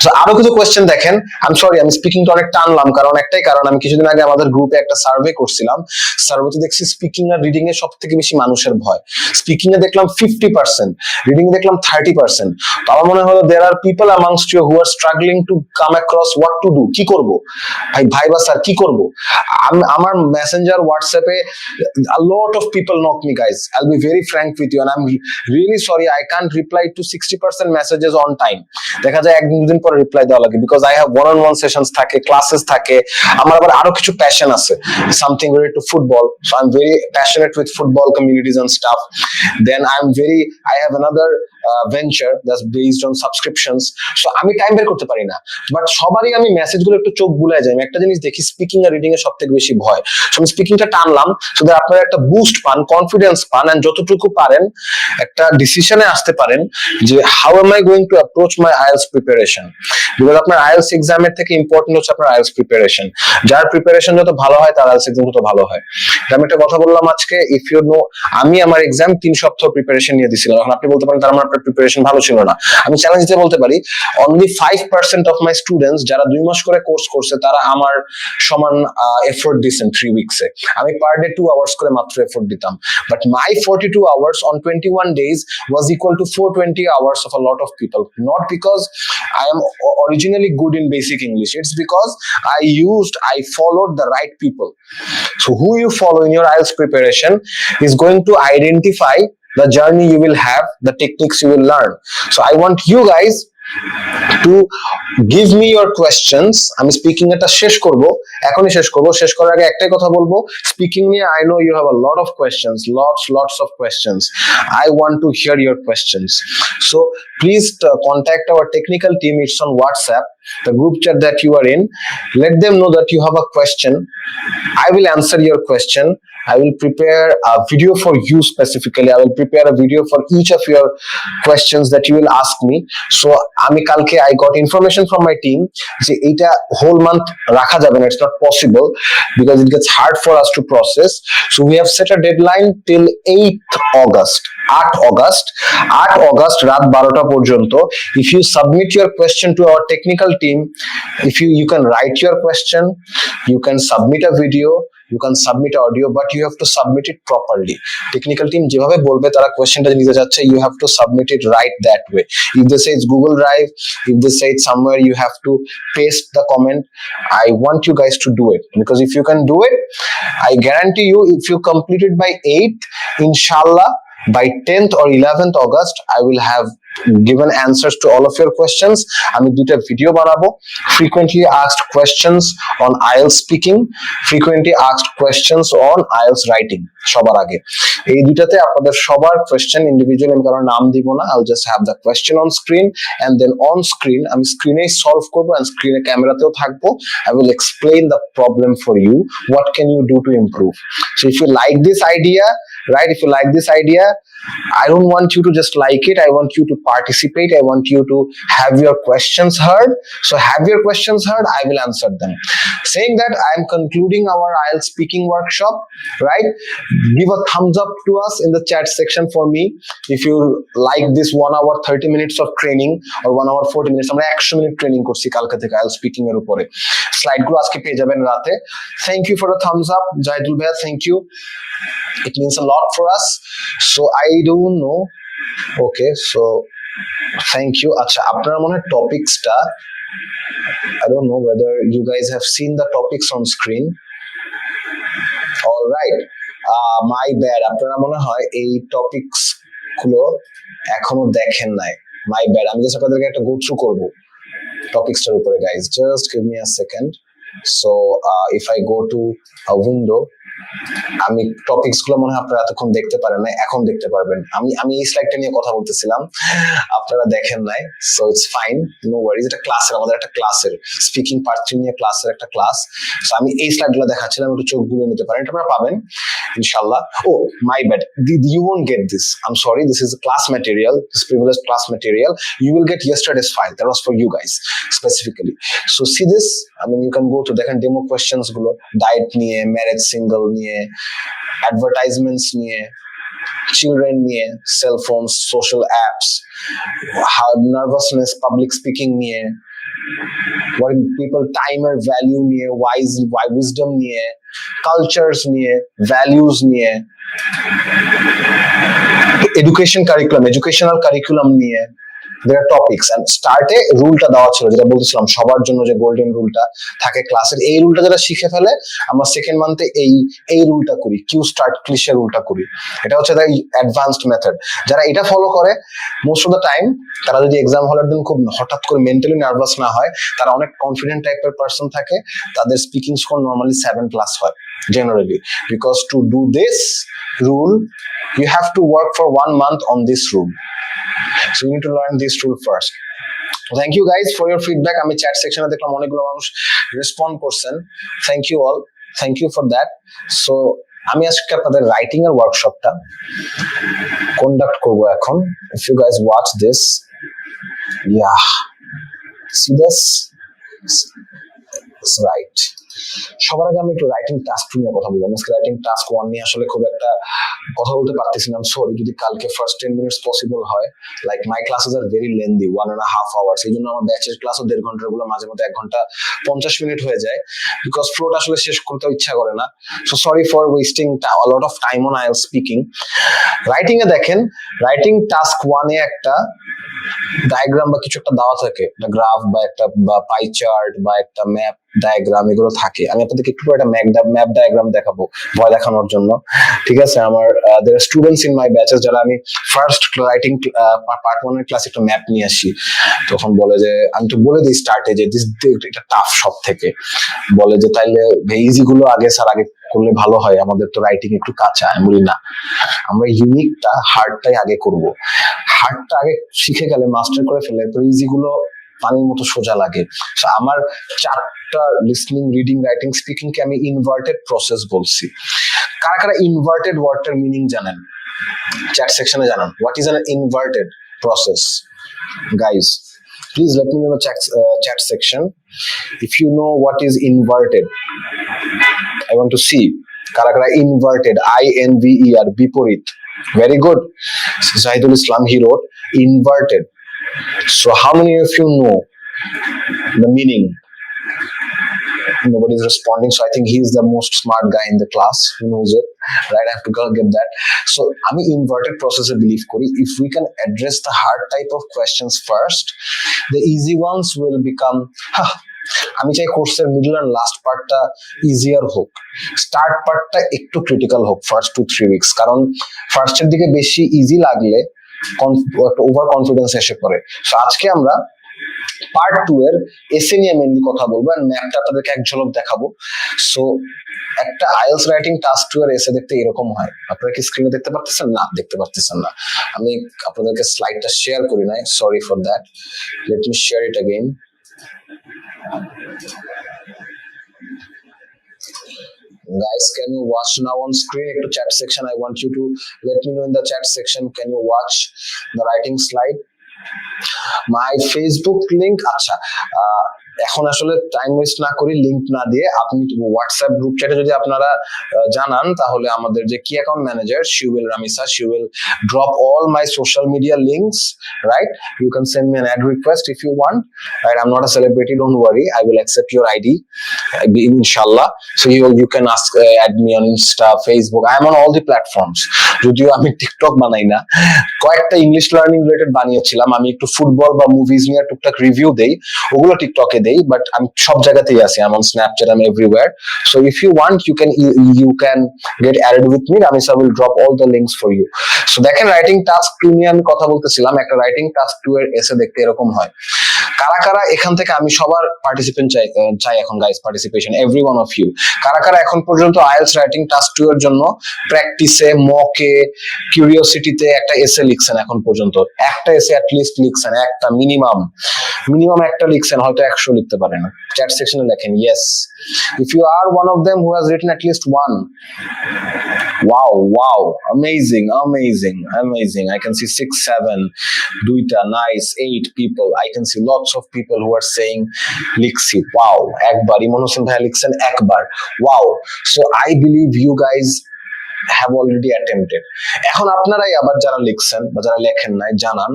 সো আরো কিছু কোয়েশ্চেন দেখেন। আমি সরি, আমি স্পিকিংটা অনেক টানলাম, কারণ একটাই কারণ, আমি কিছুদিন আগে আমাদের গ্রুপে একটা সার্ভে করছিলাম। সার্ভেতে দেখছি স্পিকিং আর রিডিং এ সব থেকে বেশি মানুষের ভয়। স্পিকিং এ দেখলাম 50%, রিডিং এ দেখলাম 30%। তো আমার মনে হলো there are people amongst you who are struggling to come across what to do, কি করব ভাই বা স্যার, কি করব। আমার মেসেঞ্জার, হোয়াটসঅ্যাপে a lot of people knock me, guys. I'll be very frank with you, and I'm really sorry I can't reply to 60% messages on time. দেখা যায় একদিন দুদিন পরে রিপ্লাই দেওয়া লাগে, because I have one-on-one sessions থাকে, classes থাকে। আমার আবার আরো কিছু প্যাশন আছে, something related to football. So I am very passionate with football communities and stuff. Then I have another venture that's based on subscriptions. So আমি time বের করতে পারি না, বাট সবারই আমি মেসেজগুলো একটু চোখ বুলায় যাই। আমি একটা জিনিস দেখি, স্পিকিং আর রিডিং এর সব থেকে বেশি ভয়। সো আমি স্পিকিংটা টানলাম, সো দ্যাট আপনারা একটা বুস্ট পান, কনফিডেন্স পান, এন্ড যতটুকু পারেন একটা ডিসিশনে আসতে পারেন যে how M I going to approach my IELTS preparation. Because আপনার আইএলটিএস এক্সামের থেকে ইম্পর্টেন্ট হচ্ছে আপনার আইএলটিএস প্রিপারেশন। যার প্রিপারেশন যত ভালো হয় তার আইএলটিএস এক্সাম তত ভালো হয়। আমি একটা কথা বললাম আজকে, ইফ ইউ নো, আমি আমার এক্সাম 3 সপ্তাহ প্রিপারেশন নিয়ে দিয়েছিলাম। এখন আপনি বলতে পারেন তার মানে আপনার প্রিপারেশন ভালো ছিল না। আমি চ্যালেঞ্জ দিয়ে বলতে পারি, অনলি 5% অফ মাই স্টুডেন্টস যারা 2 মাস করে কোর্স করছে, তারা আমার সমান এফোর্ট দিয়েছেন 3 উইকসে। আমি পার ডে 2 আওয়ার্স করে মাত্র এফোর্ট দিতাম, but my 42 hours on 21 days was equal to 420 hours of a lot of people. Not because I am originally good in basic English, it's because I followed the right people. So who you follow in your IELTS preparation is going to identify the journey you will have, the techniques you will learn. So I want you guys to give me your questions. আমি speaking এটা শেষ করব, এখনই শেষ করব। শেষ করার আগে একটাই কথা বলবো, স্পিকিং নিয়ে I know you have a lot of questions, lots of questions. I want to hear your questions. So please contact our technical team. It's on WhatsApp, the group chat that you are in. Let them know that you have a question. I will answer your question. I will prepare a video for you specifically. I will prepare a video for each of your questions that you will ask me. So আমি কালকে I got information from my team যে এটা whole month রাখা যাবে না, it's not possible because it gets hard for us to process. So we have set a deadline till 8th August. 8 August রাত 12টা পর্যন্ত। If you submit your question to our technical team, if you can write your question, you can submit a video, you can submit audio, but you have to submit it properly. Technical team যেভাবে বলবে তারা কোয়েশ্চেনটা নিতে যাচ্ছে, you have to submit it right that way. If they say it's Google Drive, if they say it's somewhere, you have to paste the comment. I want you guys to do it, because if you can do it, I guarantee you, if you complete it by 8th, inshallah, by 10th or 11th August, I will have given answers to all of your questions. আমি দুটো video বানাবো, frequently asked questions on IELTS speaking, frequently asked questions on IELTS writing সবার আগে। এই দুটাতে আপনাদের সবার question individually আমি কারণ নাম দিব না, I'll just have the question on screen, and then on screen আমি স্ক্রিনেই সলভ করবো, and স্ক্রিনে ক্যামেরাতেও থাকবো। I will explain the problem for you, what can you do to improve. So if you like this idea, right, if you like this idea, I don't want you to just like it, I want you to participate, I want you to have your questions heard. So have your questions heard, I will answer them. Saying that, I am concluding our IELTS speaking workshop, right? Give a thumbs up to us in the chat section for me if you like this 1 hour 30 minutes of training, or 1 hour 40 minutes. আমরা 100 minute training করছি কালকে থেকে IELTS speaking এর উপরে। স্লাইডগুলো আজকে পেয়ে যাবেন রাতে। Thank you for the thumbs up, Jaidul bhaiya, thank you. It means a lot for us. So I don't know. Okay, so thank you. আচ্ছা, আপনারা মনে হয় টপিকসটা, I don't know whether you guys have seen the topics on screen. All right, my bad. আপনারা মনে হয় এই topics গুলো এখনো দেখেন নাই, my bad. আমি জাস্ট আপনাদেরকে একটা গো থ্রু করব টপিকসটার উপরে, guys. Just give me a second. So if I go to a window, আমি টপিকস গুলো মনে হয় আপনারা এতক্ষণ দেখতে পারেন না, এখন দেখতে পারবেন। আমি এই স্লাইডটা নিয়ে কথা বলতেছিলাম, আপনারা দেখেন নাই, so it's fine, no worries. এটা ক্লাসের, আমাদের একটা ক্লাসের স্পিকিং পার্ট 3 নিয়ে ক্লাসের একটা ক্লাস। সো আমি এই স্লাইডগুলো দেখাচ্ছিলাম, একটু চোখ বুলিয়ে নিতে পারেন, এটা আপনারা পাবেন ইনশাআল্লাহ। Oh my bad, you won't get this, I'm sorry, this is class material, this privileged class material. You will get yesterday's file, that was for you guys specifically. So see this, I mean you can go to দেখেন demo questions গুলো, diet নিয়ে, marriage single নিয়ে, advertisements নিয়ে, children নিয়ে, cell phones, social apps, nervousness, public speaking নিয়ে, what people টাইমের value নিয়ে, wisdom নিয়ে, কালচারস নিয়ে, ভ্যালুস নিয়ে, এডুকেশনাল কারিকুলাম নিয়ে, there are topics. And স্টার্টে রুলটা দেওয়া ছিল, যেটা বলতেছিলাম সবার জন্য যে গোল্ডেন রুলটা থাকে ক্লাসের, এই রুলটা যারা শিখে ফেলে, আমরা সেকেন্ড মান্থে এই রুলটা করি, কিউ স্টার্ট ক্লিশে রুলটা করি। এটা হচ্ছে দ্য অ্যাডভান্সড মেথড। যারা এটা ফলো করে মোস্ট অফ দ্য টাইম, তারা যদি এক্সাম হলের দিন খুব হঠাৎ করে মেন্টালি নার্ভাস না হয়, তারা অনেক কনফিডেন্ট টাইপের পার্সন থাকে, তাদের স্পিকিং স্কোর নর্মালি 7+ হয় generally, because to do this rule you have to work for 1 month on this rule. So you need to learn this rule first. Thank you guys for your feedback. আমি chat সেকশনে দেখলাম অনেকগুলো মানুষ respond করছেন, thank you all, thank you for that. So আমি আজকে আপনাদের writing এর ওয়ার্কশপটা কন্ডাক্ট করব এখন। If you guys watch this, yeah see this, right. সবার আগে আমি একটু রাইটিং টাস্ক নিয়ে কথা বলবো। আজকে রাইটিং টাস্ক 1 নিয়ে আসলে খুব একটা কথা বলতে পারতেছিলাম, সরি। যদি কালকে ফার্স্ট 10 মিনিটস পসিবল হয়, like my classes are very lengthy, 1.5 hours. এই জন্য আমার ব্যাচের ক্লাসও 1.5 ঘন্টার গুলো মাঝে মধ্যে 1 ঘন্টা 50 মিনিট হয়ে যায়, বিকজ ফ্লোটা আসলে শেষ করতে ইচ্ছা করে না। So sorry for wasting a lot of time on IELTS speaking. Writing এ দেখেন, রাইটিং টাস্ক 1 এ একটা ডায়াগ্রাম বা কিছু একটা দেওয়া থাকে, একটা গ্রাফ বা একটা পাই চার্ট বা একটা ম্যাপ ডায়াগ্রাম এগুলো থাকে। আমি আপনাদেরকে একটু পরে একটা ম্যাপ ডায়াগ্রাম দেখাবো ভয় দেখানোর জন্য, ঠিক আছে? আমার দের আর স্টুডেন্টস ইন মাই ব্যাচেস যারা আমি ফার্স্ট রাইটিং পার্ট 1 এর ক্লাসে একটা ম্যাপ নিয়ে আসি, তখন বলে যে, আমি তো বলে দিই স্টার্টে যে দিস এটা টাফ সব থেকে, বলে যে তাইলে ইজি গুলো আগে স্যার আগে করলে ভালো হয়, আমাদের তো রাইটিং একটু কাঁচা। আমি বলি না, আমরা ইউনিকটা হার্ডটাই আগে করব, হার্ডটা আগে শিখে গেলে মাস্টার করে ফেলে তো ইজি গুলো পানির মতো সোজা লাগে। আমার 4টা লিসনিং, রিডিং, রাইটিং, স্পিকিং কে আমি ইনভার্টেড প্রসেস বলছি। কারা কারা ইনভার্টেড ওয়ার্ডটার মিনিং জানেন? চ্যাট সেকশনে জানান, what is an inverted process? Guys please let me know in the chat section if you know what is inverted. I want to see kara kara inverted, INVER, বিপরীত। Very good. Zahidul Islam, he wrote inverted. So how many of you know the meaning? Nobody is responding, so I think he is the most smart guy in the class who knows it, right? I have to get that. So আমি inverted process এ believe করি, if we can address the hard type of questions first, the easy ones will become আমি চাই কোর্সের middle and last পার্টটা easier হোক, start পার্টটা একটু critical হোক ফার্স্ট 2-3 উইকস, কারণ ফার্স্টের দিকে বেশি ইজি লাগলে একটা ওভার কনফিডেন্স এসে পড়ে। সো আজকে আমরা পার্ট 2 এর এসে নিয়ে মেনলি কথা বলবো, এন্ড ম্যাপটা আপনাদেরকে এক ঝলক দেখাবো। সো একটা আইএলটিএস রাইটিং টাস্ক 2 এর এসে দেখতে এরকম হয়। আপনারা কি স্ক্রিনে দেখতে পারতেছেন? না, দেখতে পারতেছেন না। আমি আপনাদেরকে স্লাইডটা শেয়ার করি নাই, sorry for that. Let me share it again. Guys, can you watch now on screen? Ekটু chat section, I want you to let me know in the chat section, can you watch the writing slide? My Facebook link, আচ্ছা এখন আসলে time waste না করি, link না দিয়ে আপনি WhatsApp group চ্যাটে যদি আপনারা জানান, তাহলে আমাদের যে কি account manager she will Ramisa, she will drop all my social media links, right? You can send me an ad request if you want, right? I'm not a celebrity, don't worry, I will accept your ID inshallah. So you can ask, add me on Insta, Facebook, I am on all the platforms. যদিও আমি TikTok বানাই না, কয়েকটা English learning related বানিয়েছিলাম, আমি একটু football বা movies নিয়ে টুকটাক রিভিউ দেই, ওগুলো টিকটকে দেই, বাট আমি সব জায়গাতেই আছি, I'm on Snapchat, I'm everywhere. So if you want, you can get added with me. Ramisa will drop all the links for you. So দেখেন, রাইটিং টাস্ক 2 নিয়ে আমি কথা বলতেছিলাম। একটা রাইটিং টাস্ক 2 এর এসে দেখতে এরকম হয়। কারা কারা এখান থেকে, আমি সবার পার্টিসিপেন্ট চাই এখন, guys participation, every one of you. কারা কারা এখন পর্যন্ত আইএলটিএস রাইটিং টাস্ক 2 এর জন্য প্র্যাকটিসে, মকে, কিউরিওসিটিতে একটা এসে লিখছেন এখন পর্যন্ত? একটা এসে অ্যাট লিস্ট লিখছেন, একটা মিনিমাম একটা লিখছেন, হয়তো 100 লিখতে পারেন। চ্যাট সেকশনে লেখেন yes if you are one of them who has written at least one. Wow, amazing, I can see 6, 7, দুইটা, nice, 8 people, I can see lots of people who are saying লিখছি। wow, একবার ইমন হোসেন ভাই লিখছেন একবার। wow, so I believe you guys have already attempted. এখন আপনারাই আবার যারা লিখছেন বা যারা লেখেন নাই জানান,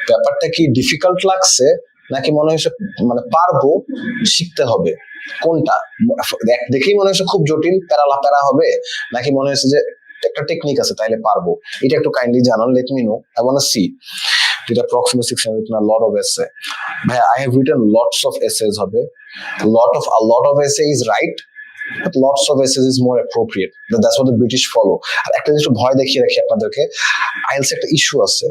ব্যাপারটা কি ডিফিকাল্ট লাগছে নাকি মনে হয়েছে মানে পারবো, শিখতে হবে, কোনটা? দেখেই মনে হয়েছে খুব জটিল, প্যারা হবে, নাকি মনে হয়েছে যে একটা টেকনিক আছে তাইলে পারবো? এটা একটু কাইন্ডলি জানান, let me know, I want to see. যেটা approximate 6 written a lot of essay, ভাই I have written lots of essays হবে, a lot of essays, right? But lots of essays is more appropriate. That's what the British follow. আর একটা জিনিস ভয় দেখিয়ে রাখি আপনাদেরকে, IELTS একটা ইস্যু আছে,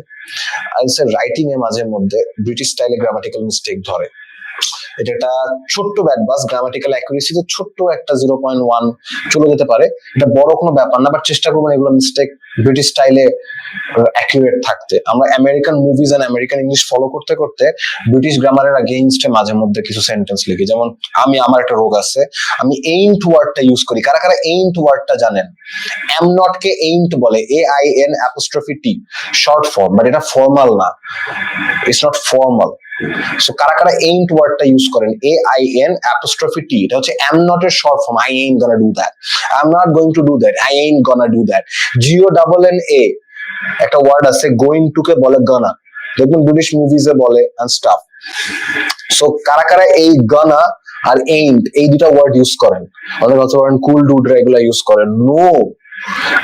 আইএলটিএস এর রাইটিং এ মাঝে মধ্যে ব্রিটিশ স্টাইলে গ্রামাটিক্যাল মিস্টেক ধরে। এটা একটা ছোট্ট ব্যাডবাস, গ্রামাটিক্যাল অ্যাকুরেসিতে ছোট্ট একটা 0.1 চলে যেতে পারে, এটা বড় কোনো ব্যাপার না, বাট চেষ্টা করবেন এগুলো মিস্টেক ব্রিটিশ স্টাইলে অ্যাকুরেট থাকতে। আমরা American movies and American English follow করতে করতে ব্রিটিশ গ্রামারের এগেইনস্টে মাঝে মধ্যে কিছু সেন্টেন্স লিখি। যেমন আমার একটা রোগ আছে, আমি এইন্ট ওয়ার্ডটা ইউজ করি। কারা কারা এইন্ট ওয়ার্ডটা জানেন? এম নট কে এইন্ট বলে, AIN''T, শর্ট ফর্ম, বাট এটা ফর্মাল না, ইটস নট ফর্মাল। সো কারা কারা এইন্ট ওয়ার্ডটা ইউজ করেন? AIN''T, এটা হচ্ছে am not এর short form, I ain't gonna do that, I'm not going to do that, I ain't gonna do that। GONNA একটা ওয়ার্ড আছে, গোইং টু কে বলে gonna, দেখবেন ব্রিটিশ মুভিজে বলে এন্ড স্টাফ। সো কারা কারা এই gonna আর ain't এই দুটা ওয়ার্ড ইউজ করেন? অনেকে বলতে পারেন কুল ডুড রেগুলার ইউজ করেন। নো,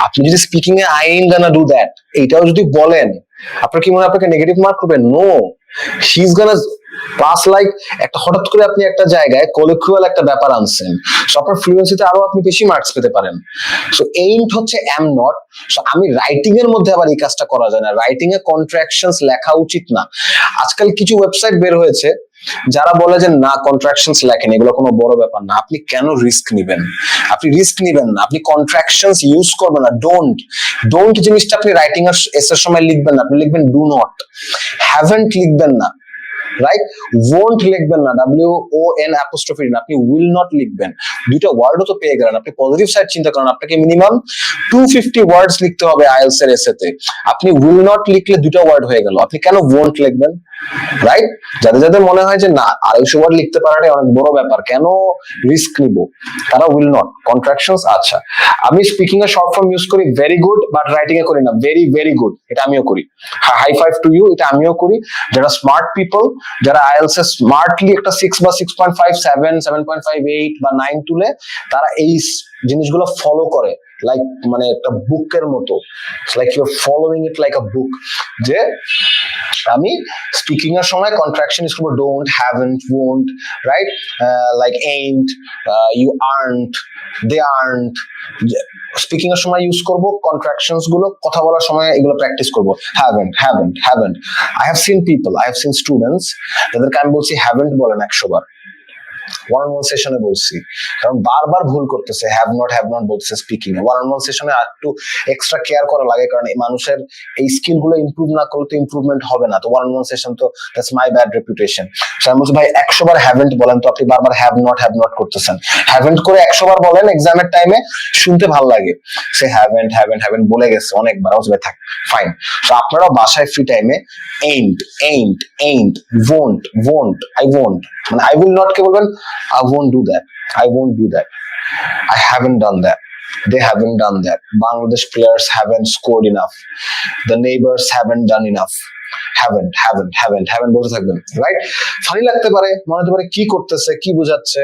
আপনি যদি speaking A I ain't gonna do that এইটাও যদি বলেন, আপনার কি মনে হয় আপনাকে নেগেটিভ মার্ক করবেন? No, she's gonna plus like একটা হঠাৎ করে আপনি একটা জায়গায় কোলিকুয়াল একটা ব্যাপার আনছেন, সো আপনার ফ্লুয়েন্সিতে আরো আপনি বেশি মার্কস পেতে পারেন। সো এইমড হচ্ছে এম নট। সো আমি রাইটিং এর মধ্যে আবার এই কাজটা করা যায় না, রাইটিং এ কন্ট্রাকশনস লেখা উচিত না। আজকাল কিছু ওয়েবসাইট বের হয়েছে যারা বলে যে না কন্ট্রাকশনস লেখেন, এগুলো কোনো বড় ব্যাপার না। আপনি কেন রিস্ক নিবেন? আপনি রিস্ক নিবেন না, আপনি কন্ট্রাকশনস ইউজ করবেন না। ডোন্ট ডোন্ট জিনিসটা আপনি রাইটিং এর এসের সময় লিখবেন না, আপনি লিখবেন ডু নট। হ্যাভেন্ট লিখবেন না, রাইট? ওয়ন্ট লিখবেন না, WON অ্যাপোস্ট্রফি না, আপনি উইল নট লিখবেন। দুইটা ওয়ার্ডও তো পেয়ে গেলেন। আপনি পজিটিভ সাইড চিন্তা করেন, আপনাকে মিনিমাম 250 ওয়ার্ডস লিখতে হবে আইএলটিএস এর এসেতে। আপনি উইল নট লিখলে দুটো ওয়ার্ড হয়ে গেল, আপনি কেন ওয়ন্ট লিখবেন? রাইট? যাদের যাদের মনে হয় যে না 250 ওয়ার্ড লিখতে পারাটাই অনেক বড় ব্যাপার, কেন রিস্ক নিব, তারা উইল নট কন্ট্রাকশনস। আচ্ছা, আমি স্পিকিং এর শর্ট ফর্ম ইউজ করি, ভেরি গুড, বাট রাইটিং এ করি না, ভেরি ভেরি গুড, এটা আমিও করি। হাই ফাইভ টু ইউ, এটা আমিও করি। যারা স্মার্ট পিপল, যারা আইএলটিএস এ স্মার্টলি একটা 6 বা 6.5 7 7.5 8 বা 9 তুলে, তারা এই জিনিসগুলো ফলো করে লাইক মানে একটা বুকের মতো, like you are following it like a book. যে আমি স্পিকিং এর সময় কন্ট্রাকশন ইউজ করবো, don't, haven't, won't, right? Like ain't, you earned, they earned. Speaking এর সময় ইউজ করব কন্ট্রাকশনস গুলো, কথা বলার সময় এগুলো প্র্যাকটিস করব। Haven't, haven't, haven't. I have seen people, I have seen students যাদেরকে আমি বলছি হ্যাভেন্ট বলেন 100 বার, ওয়ান অন ওয়ান সেশনে বলছি, কারণ বারবার ভুল করতেছে, হ্যাভ নট বলতেছে speaking A. One on one সেশনে একটু এক্সট্রা কেয়ার করা লাগে, কারণ এই মানুষের এই স্কিল গুলো ইমপ্রুভ না করলে ইমপ্রুভমেন্ট হবে না। তো ওয়ান অন ওয়ান সেশন তো that's my bad reputation. So আমি বলছি ভাই 100 বার হ্যাভেন্ট বলেন, তো আপনি বারবার হ্যাভ নট করতেছেন। হ্যাভেন্ট করে 100 বার বলেন, এক্সামের টাইমে শুনতে ভালো লাগে, সে হ্যাভেন্ট বলে গেছে অনেকবার, ভাই থাক, ফাইন। তো আপনারাও বাসায় ফ্রি টাইমে এইন্ট, won't, I won't, মানে I will not কে বলবেন, I won't do that, I won't do that, I haven't done that, they haven't done that, Bangladesh players haven't scored enough, the neighbors haven't done enough, haven't বলতে থাকবেন, right? Funny লাগতে পারে, মনে হতে পারে কি করতেছে, কি বোঝাচ্ছে,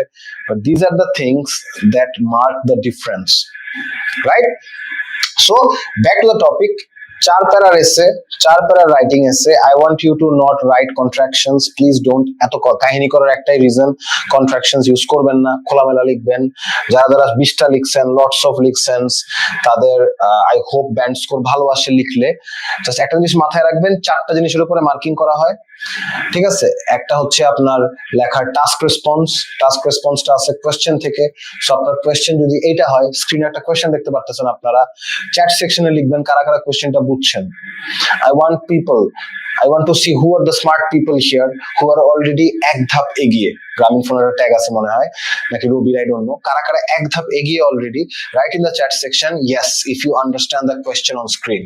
but these are the things that mark the difference, right? So back to the topic. 4 প্যারার এসে, 4 প্যারার writing essay, I want you to not write contractions, please don't. এত কাহিনী করার একটাই রিজন, কন্ট্রাকশনস ইউজ করবেন না, খোলামেলা লিখবেন। যারা যারা 20টা লিখছেন, লটস অফ লিখছেন, তাদের আই হোপ ব্যান্ড স্কোর ভালো আসে লিখলে। জাস্ট একটা জিনিস মাথায় রাখবেন, 4টা জিনিসের উপরে মার্কিং করা হয়, ঠিক আছে? একটা হচ্ছে আপনার লেখার টাস্ক রেসপন্সটা আছে কোয়েশ্চেন থেকে। সো আপনার কোয়েশ্চেন যদি এইটা হয়, স্ক্রিনে একটা কোয়েশ্চেন দেখতে পারতেছেন আপনারা, চ্যাট সেকশনে লিখবেন কারা কারা কোয়েশ্চেনটা বুঝছেন। I want to see who are the smart people here who are already এক ধাপ এগিয়ে। গ্রামীণ ফোনের ট্যাগ আছে মনে হয়, নাকি রবির, আই ডোন্ট নো। কারা কারা এক ধাপ এগিয়ে already, right in the chat section yes if you understand the question on screen.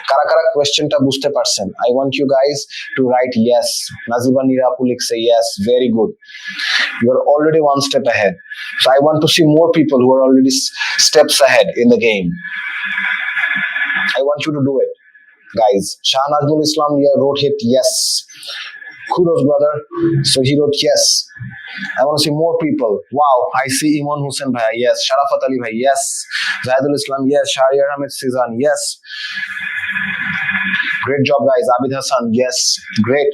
কারা কারা কোয়েশ্চেনটা বুঝতে পারছেন, I want you guys to write yes. Najiba নিরাপু লিখছে yes, very good, you are already one step ahead. So I want to see more people who are already steps ahead in the game. I want you to do it, guys. Shah Najmul Islam wrote it yes. Kudos, brother. So he wrote yes. I want to see more people. Wow, I see Iman Hussain bhai, yes. Sharafat Ali bhai, yes. Zahidul Islam, yes. Shahriar Ahmed Sizan, yes. Great job, guys. Abid Hassan, yes. Great.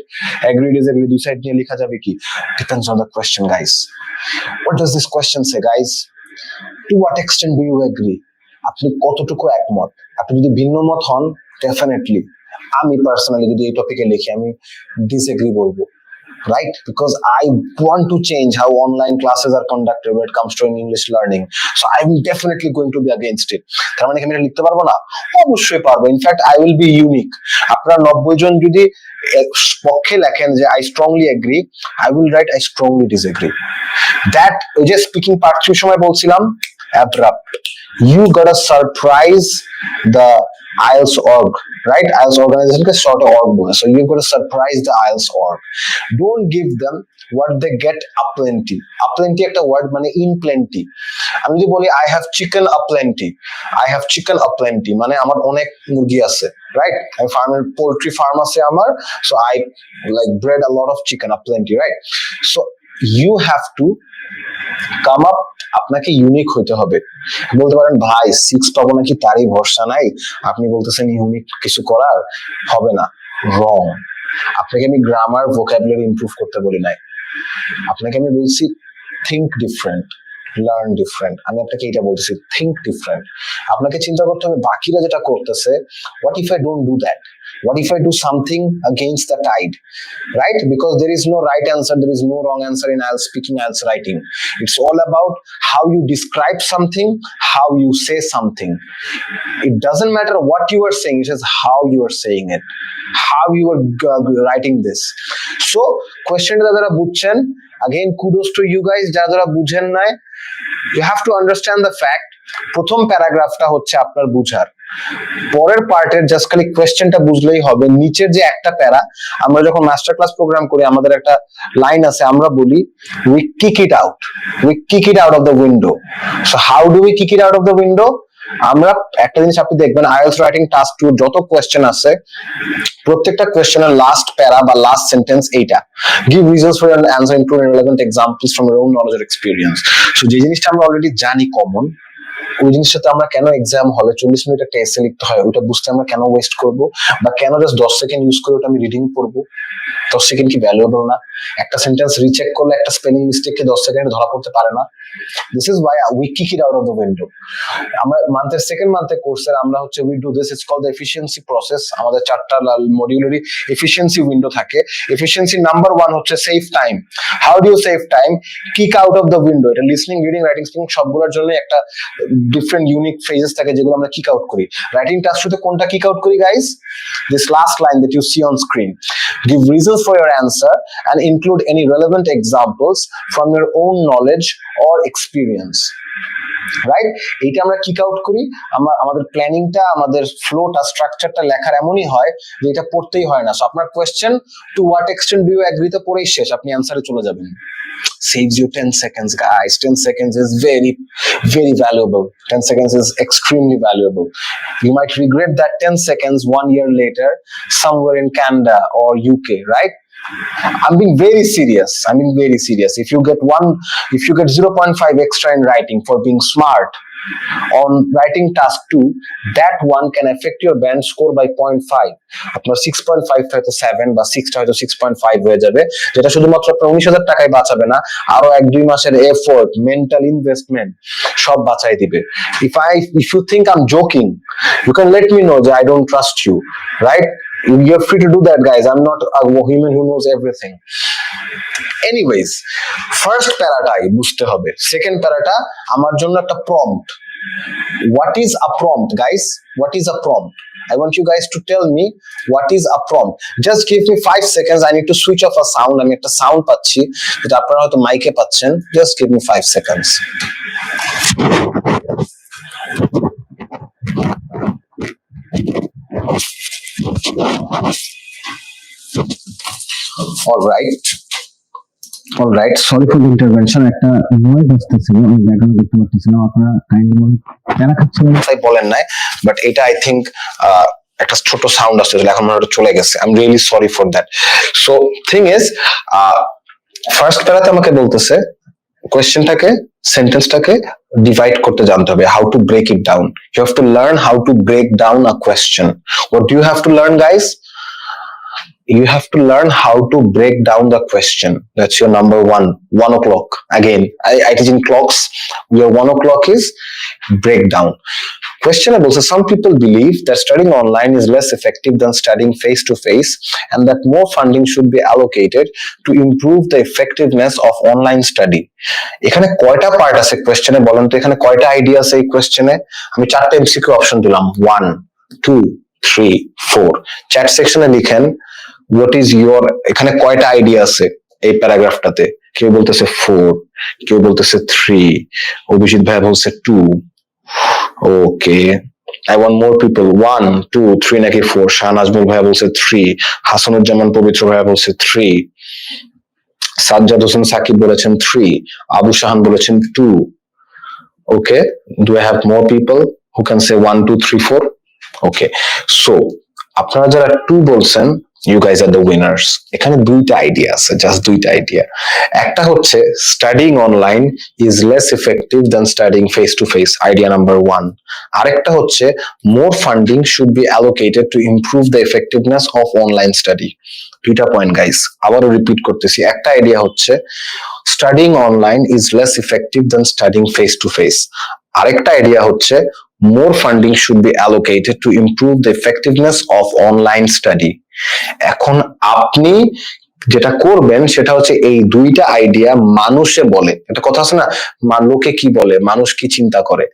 Agree, disagree. Do side niye likha jabe ki? Depends on the question, guys. What does this question say, guys? To what extent do you agree? আপনি কতটুকু একমত? আপনি যদি ভিন্ন মত হন, definitely আমি personally যদি এই টপিকে লিখি, আমি ডিসএগ্রি বলবো, right? Because I want to change how online classes are conducted when it comes to English learning. So I'm definitely going to be against it. তার মানে কি আমি এটা লিখতে পারবো না? অবশ্যই পারবো। In fact I will be unique. আপনারা 90 জন যদি পক্ষে লেখেন যে I strongly agree, I will write I strongly disagree. That ওই যে স্পিকিং পার্ট 3 সময় বলছিলাম, abrupt. You gotta surprise the IELTS org, right? IELTS organization ke sort of org bole. So you've got to surprise the IELTS org. Don't give them what they get aplenty. Aplenty একটা word মানে in plenty. আমি যদি বলি I have chicken aplenty, I have chicken aplenty মানে আমার অনেক মুরগি আছে, right? আমি ফার্মের পোল্ট্রি ফার্ম আছে আমার, so I like bred a lot of chicken aplenty, right? So you have to come up, আপনাকে ইউনিক হতে হবে। বলতে পারেন ভাই 6 পাবো নাকি তারই ভরসা নাই, আপনি বলতেছেন ইউনিক কিছু করার হবে না, রং। আপনাকে আমি গ্রামার ভোকাবুলারি ইমপ্রুভ করতে বলি নাই, আপনাকে আমি বলছি থিঙ্ক ডিফারেন্ট, লার্ন ডিফারেন্ট। আমি আপনাকে এটা বলতেছি, থিঙ্ক ডিফারেন্ট। আপনাকে চিন্তা করতে হবে বাকিরা যেটা করতেছে, what if I don't do that, what if I do something against the tide, right? Because there is no right answer, there is no wrong answer in IELTS speaking, IELTS writing. It's all about how you describe something, how you say something. It doesn't matter what you are saying, it is how you are saying it, how you are writing this. So question যারা বুঝছেন, again kudos to you guys, যারা বুঝেন নাই, you have to understand the fact প্রথম প্যারাগ্রাফটা হচ্ছে আপনার বুঝার, পরের পার্টের জাস্ট খালি কোয়েশ্চেনটা বুঝলেই হবে। নিচের যে একটা প্যারা, আমরা যখন মাস্টার ক্লাস প্রোগ্রাম করি আমাদের একটা লাইন আছে, আমরা বলি we kick it out, we kick it out of the window. So how do we kick it out of the window? আমরা একটা জিনিস আপনি দেখবেন আইএলটিএস রাইটিং টাস্ক 2 যত কোয়েশ্চেন আছে প্রত্যেকটা কোয়েশ্চেনের লাস্ট প্যারা বা লাস্ট সেন্টেন্স এইটা, give reasons for your answer including relevant examples from your own knowledge or experience. So যে জিনিসটা আমরা অলরেডি জানি কমন, ওই জিনিসটা আমরা কেন এক্সাম হলে 40 মিনিট একটা এসে লিখতে হয়, ওটা বুঝতে আমরা কেন ওয়েস্ট করব? বা কেন জাস্ট 10 সেকেন্ড ইউজ করে ওটা আমি রিডিং করব? 10 সেকেন্ড কি ভ্যালুয়েবল না? একটা সেন্টেন্স রিচেক করলে একটা স্পেলিং মিস্টেককে 10 সেকেন্ডে ধরা পড়তে পারে না? This is why we kick it out of the window. আমরা মান্থের সেকেন্ড মান্থে কোর্সের আমরা হচ্ছে we do this, it's called the efficiency process. আমাদের 4টা মডিউলারি এফিশিয়েন্সি উইন্ডো থাকে। এফিশিয়েন্সি নাম্বার 1 হচ্ছে save time. How do you save time? Kick out of the window. এটা লিসনিং, রিডিং, রাইটিং, স্পিকিং সবগুলোর জন্য একটা ডিফারেন্ট ইউনিক ফ্রেজেস থাকে যেগুলো আমরা কিক আউট করি। রাইটিং টাস্ক শুতে কোনটা কিক আউট করি guys? This last line that you see on screen. Give reasons for your answer and include any relevant examples from your own knowledge or experience. Right? এইটা আমরা kick out করি। আমাদের প্ল্যানিংটা, আমাদের ফ্লোটা, স্ট্রাকচারটা লেখার এমনই হয় যে এটা পড়তেই হয় না। সো আপনার question to what extent do you agree তে পড়েই শেষ, আপনি অ্যানসারে চলে যাবেন। Saves you 10 seconds, guys. 10 seconds is very, very valuable. 10 seconds is extremely valuable. You might regret that 10 seconds 1 year later somewhere in Canada or UK, right? I'm being very serious. If you get 0.5 extra in writing for being smart on writing task 2, that one can affect your band score by 0.5. আপনার 6.5 হয়তো 7 বা 6 হয়তো 6.5 হয়ে যাবে, যেটা শুধুমাত্র আপনার 19,000 টাকায় বাঁচাবে না, আরো 1-2 মাসের এফোর্ট, মেন্টাল ইনভেস্টমেন্ট সব বাঁচাই দিবে। If you think I'm joking, you can let me know that I don't trust you, right? You're free to do that, guys. I'm not a human who knows everything. Anyways, first প্যারাটাই বুঝতে হবে। Second প্যারাটা আমার জন্য একটা prompt. What is a prompt, guys? What is a prompt? I want you guys to tell me what is a prompt. Just give me 5 seconds. I need to switch off a sound. আমি একটা sound পাচ্ছি যেটা আপনারা হয়তো মাইকে পাচ্ছেন। Just give me 5 seconds. All right. Sorry for the intervention. একটা noise আসতেছিল, আমি ব্যাকগ্রাউন্ডে দেখতে পাচ্ছিলাম। আপনারা কাইন্ডলি মনে প্যারা খাচ্ছিলেন তাই বলেন নাই, বাট এটা আই থিংক একটা ছোট সাউন্ড আসতেছিল, এখন মনে হয় চলে গেছে। I am really sorry for that. So thing is, first প্যারাতে আমাকে বলতেছে কোয়েশ্চেনটাকে, সেন্টেন্সটাকে ডিভাইড করতে জানতে হবে, how to break it down. You have to learn how to break down a question. What do you have to learn, guys? You have to learn how to break down the question. That's your number 1 o'clock. Again, I teach in clocks. Your 1 o'clock is breakdown. Questionable. So some people believe that studying online is less effective than studying face to face, and that more funding should be allocated to improve the effectiveness of online study. এখানে কয়টা part আছে কোয়েশ্চেনে বলেন তো? এখানে কয়টা idea আছে এই কোয়েশ্চেনে? আমি 4টা এমসিকিউ অপশন দিলাম, 1, 2, 3, 4। চ্যাট সেকশনে লিখেন what is your, এখানে কয়টা আইডিয়া আছে এই প্যারাগ্রাফটাতে? কেউ বলতেছে 4, কেউ বলতেছে 3, অভিজিৎ ভাই বলছে 2। ওকে, I want more people. 1, 2, 3 নাকি 4? শাহনাজমুল ভাই বলছে 3, হাসানুজ্জামান পবিত্র ভাই বলছে 3, সাজ্জাদ হোসেন সাকিব বলেছেন 3, আবু শাহান বলেছেন 2। ওকে, do I have more people who can say 1, 2, 3, 4? Okay, so আপনারা যারা 2 বলছেন you guys are the winners. এখানে দুইটা আইডিয়া আছে, জাস্ট দুইটা আইডিয়া। একটা হচ্ছে studying online is less effective than studying face to face, idea number one. আরেকটা হচ্ছে more funding should be allocated to improve the effectiveness of online study. দুইটা point guys, আবারও রিপিট করতেছি। একটা আইডিয়া হচ্ছে studying online is less effective than studying face to face. আরেকটা idea হচ্ছে more funding should be allocated to improve the effectiveness of online study. এখন আপনি যেটা করবেন সেটা হচ্ছে এই দুইটা আইডিয়া মানুষে বলে, একটা কথা আছে না, লোকে কি বলে, মানুষ কি চিন্তা করে,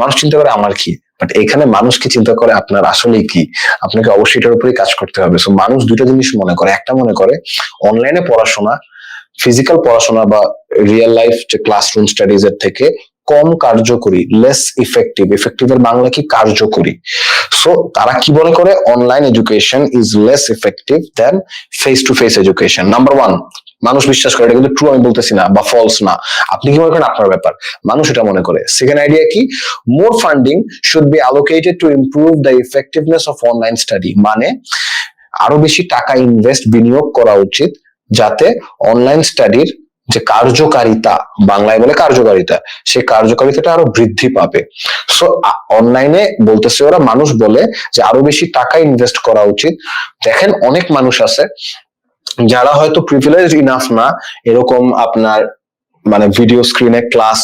মানুষ চিন্তা করে আমার কি, বাট এখানে মানুষ কি চিন্তা করে আপনার আসলে কি, আপনাকে অবশ্যই এটার উপরেই কাজ করতে হবে। সো মানুষ দুইটা জিনিস মনে করে, একটা মনে করে অনলাইনে পড়াশোনা ফিজিক্যাল পড়াশোনা বা রিয়েল লাইফ যে ক্লাসরুম স্টাডিজ এর থেকে কম কার্যকরী, লেস ইফেক্টিভ। ইফেক্টিভের বাংলা কি? কার্যকরী। সো তারা কি মনে করে? Online education is less effective than face to face education. Number one, মানুষ বিশ্বাস করে, এটা কিন্তু ট্রু আমি বলতেছি না বা ফলস না, আপনি কি মনে করেন আপনার ব্যাপার, মানুষ এটা মনে করে। সেকেন্ড আইডিয়া কি? More funding should be allocated to improve the effectiveness of online study, মানে আরো বেশি টাকা বিনিয়োগ করা উচিত যাতে অনলাইন স্টাডির যে কার্যকারিতা, বাংলায় বলে কার্যকারিতা, সেই কার্যকারিতাটা আরো বৃদ্ধি পাবে। সো অনলাইনে বলতেছে ওরা, মানুষ বলে যে আরো বেশি টাকা ইনভেস্ট করা উচিত। দেখেন অনেক মানুষ আছে যারা হয়তো প্রিভিলেজড ইনাফ না এরকম আপনার মানে ভিডিও স্ক্রিনে ক্লাস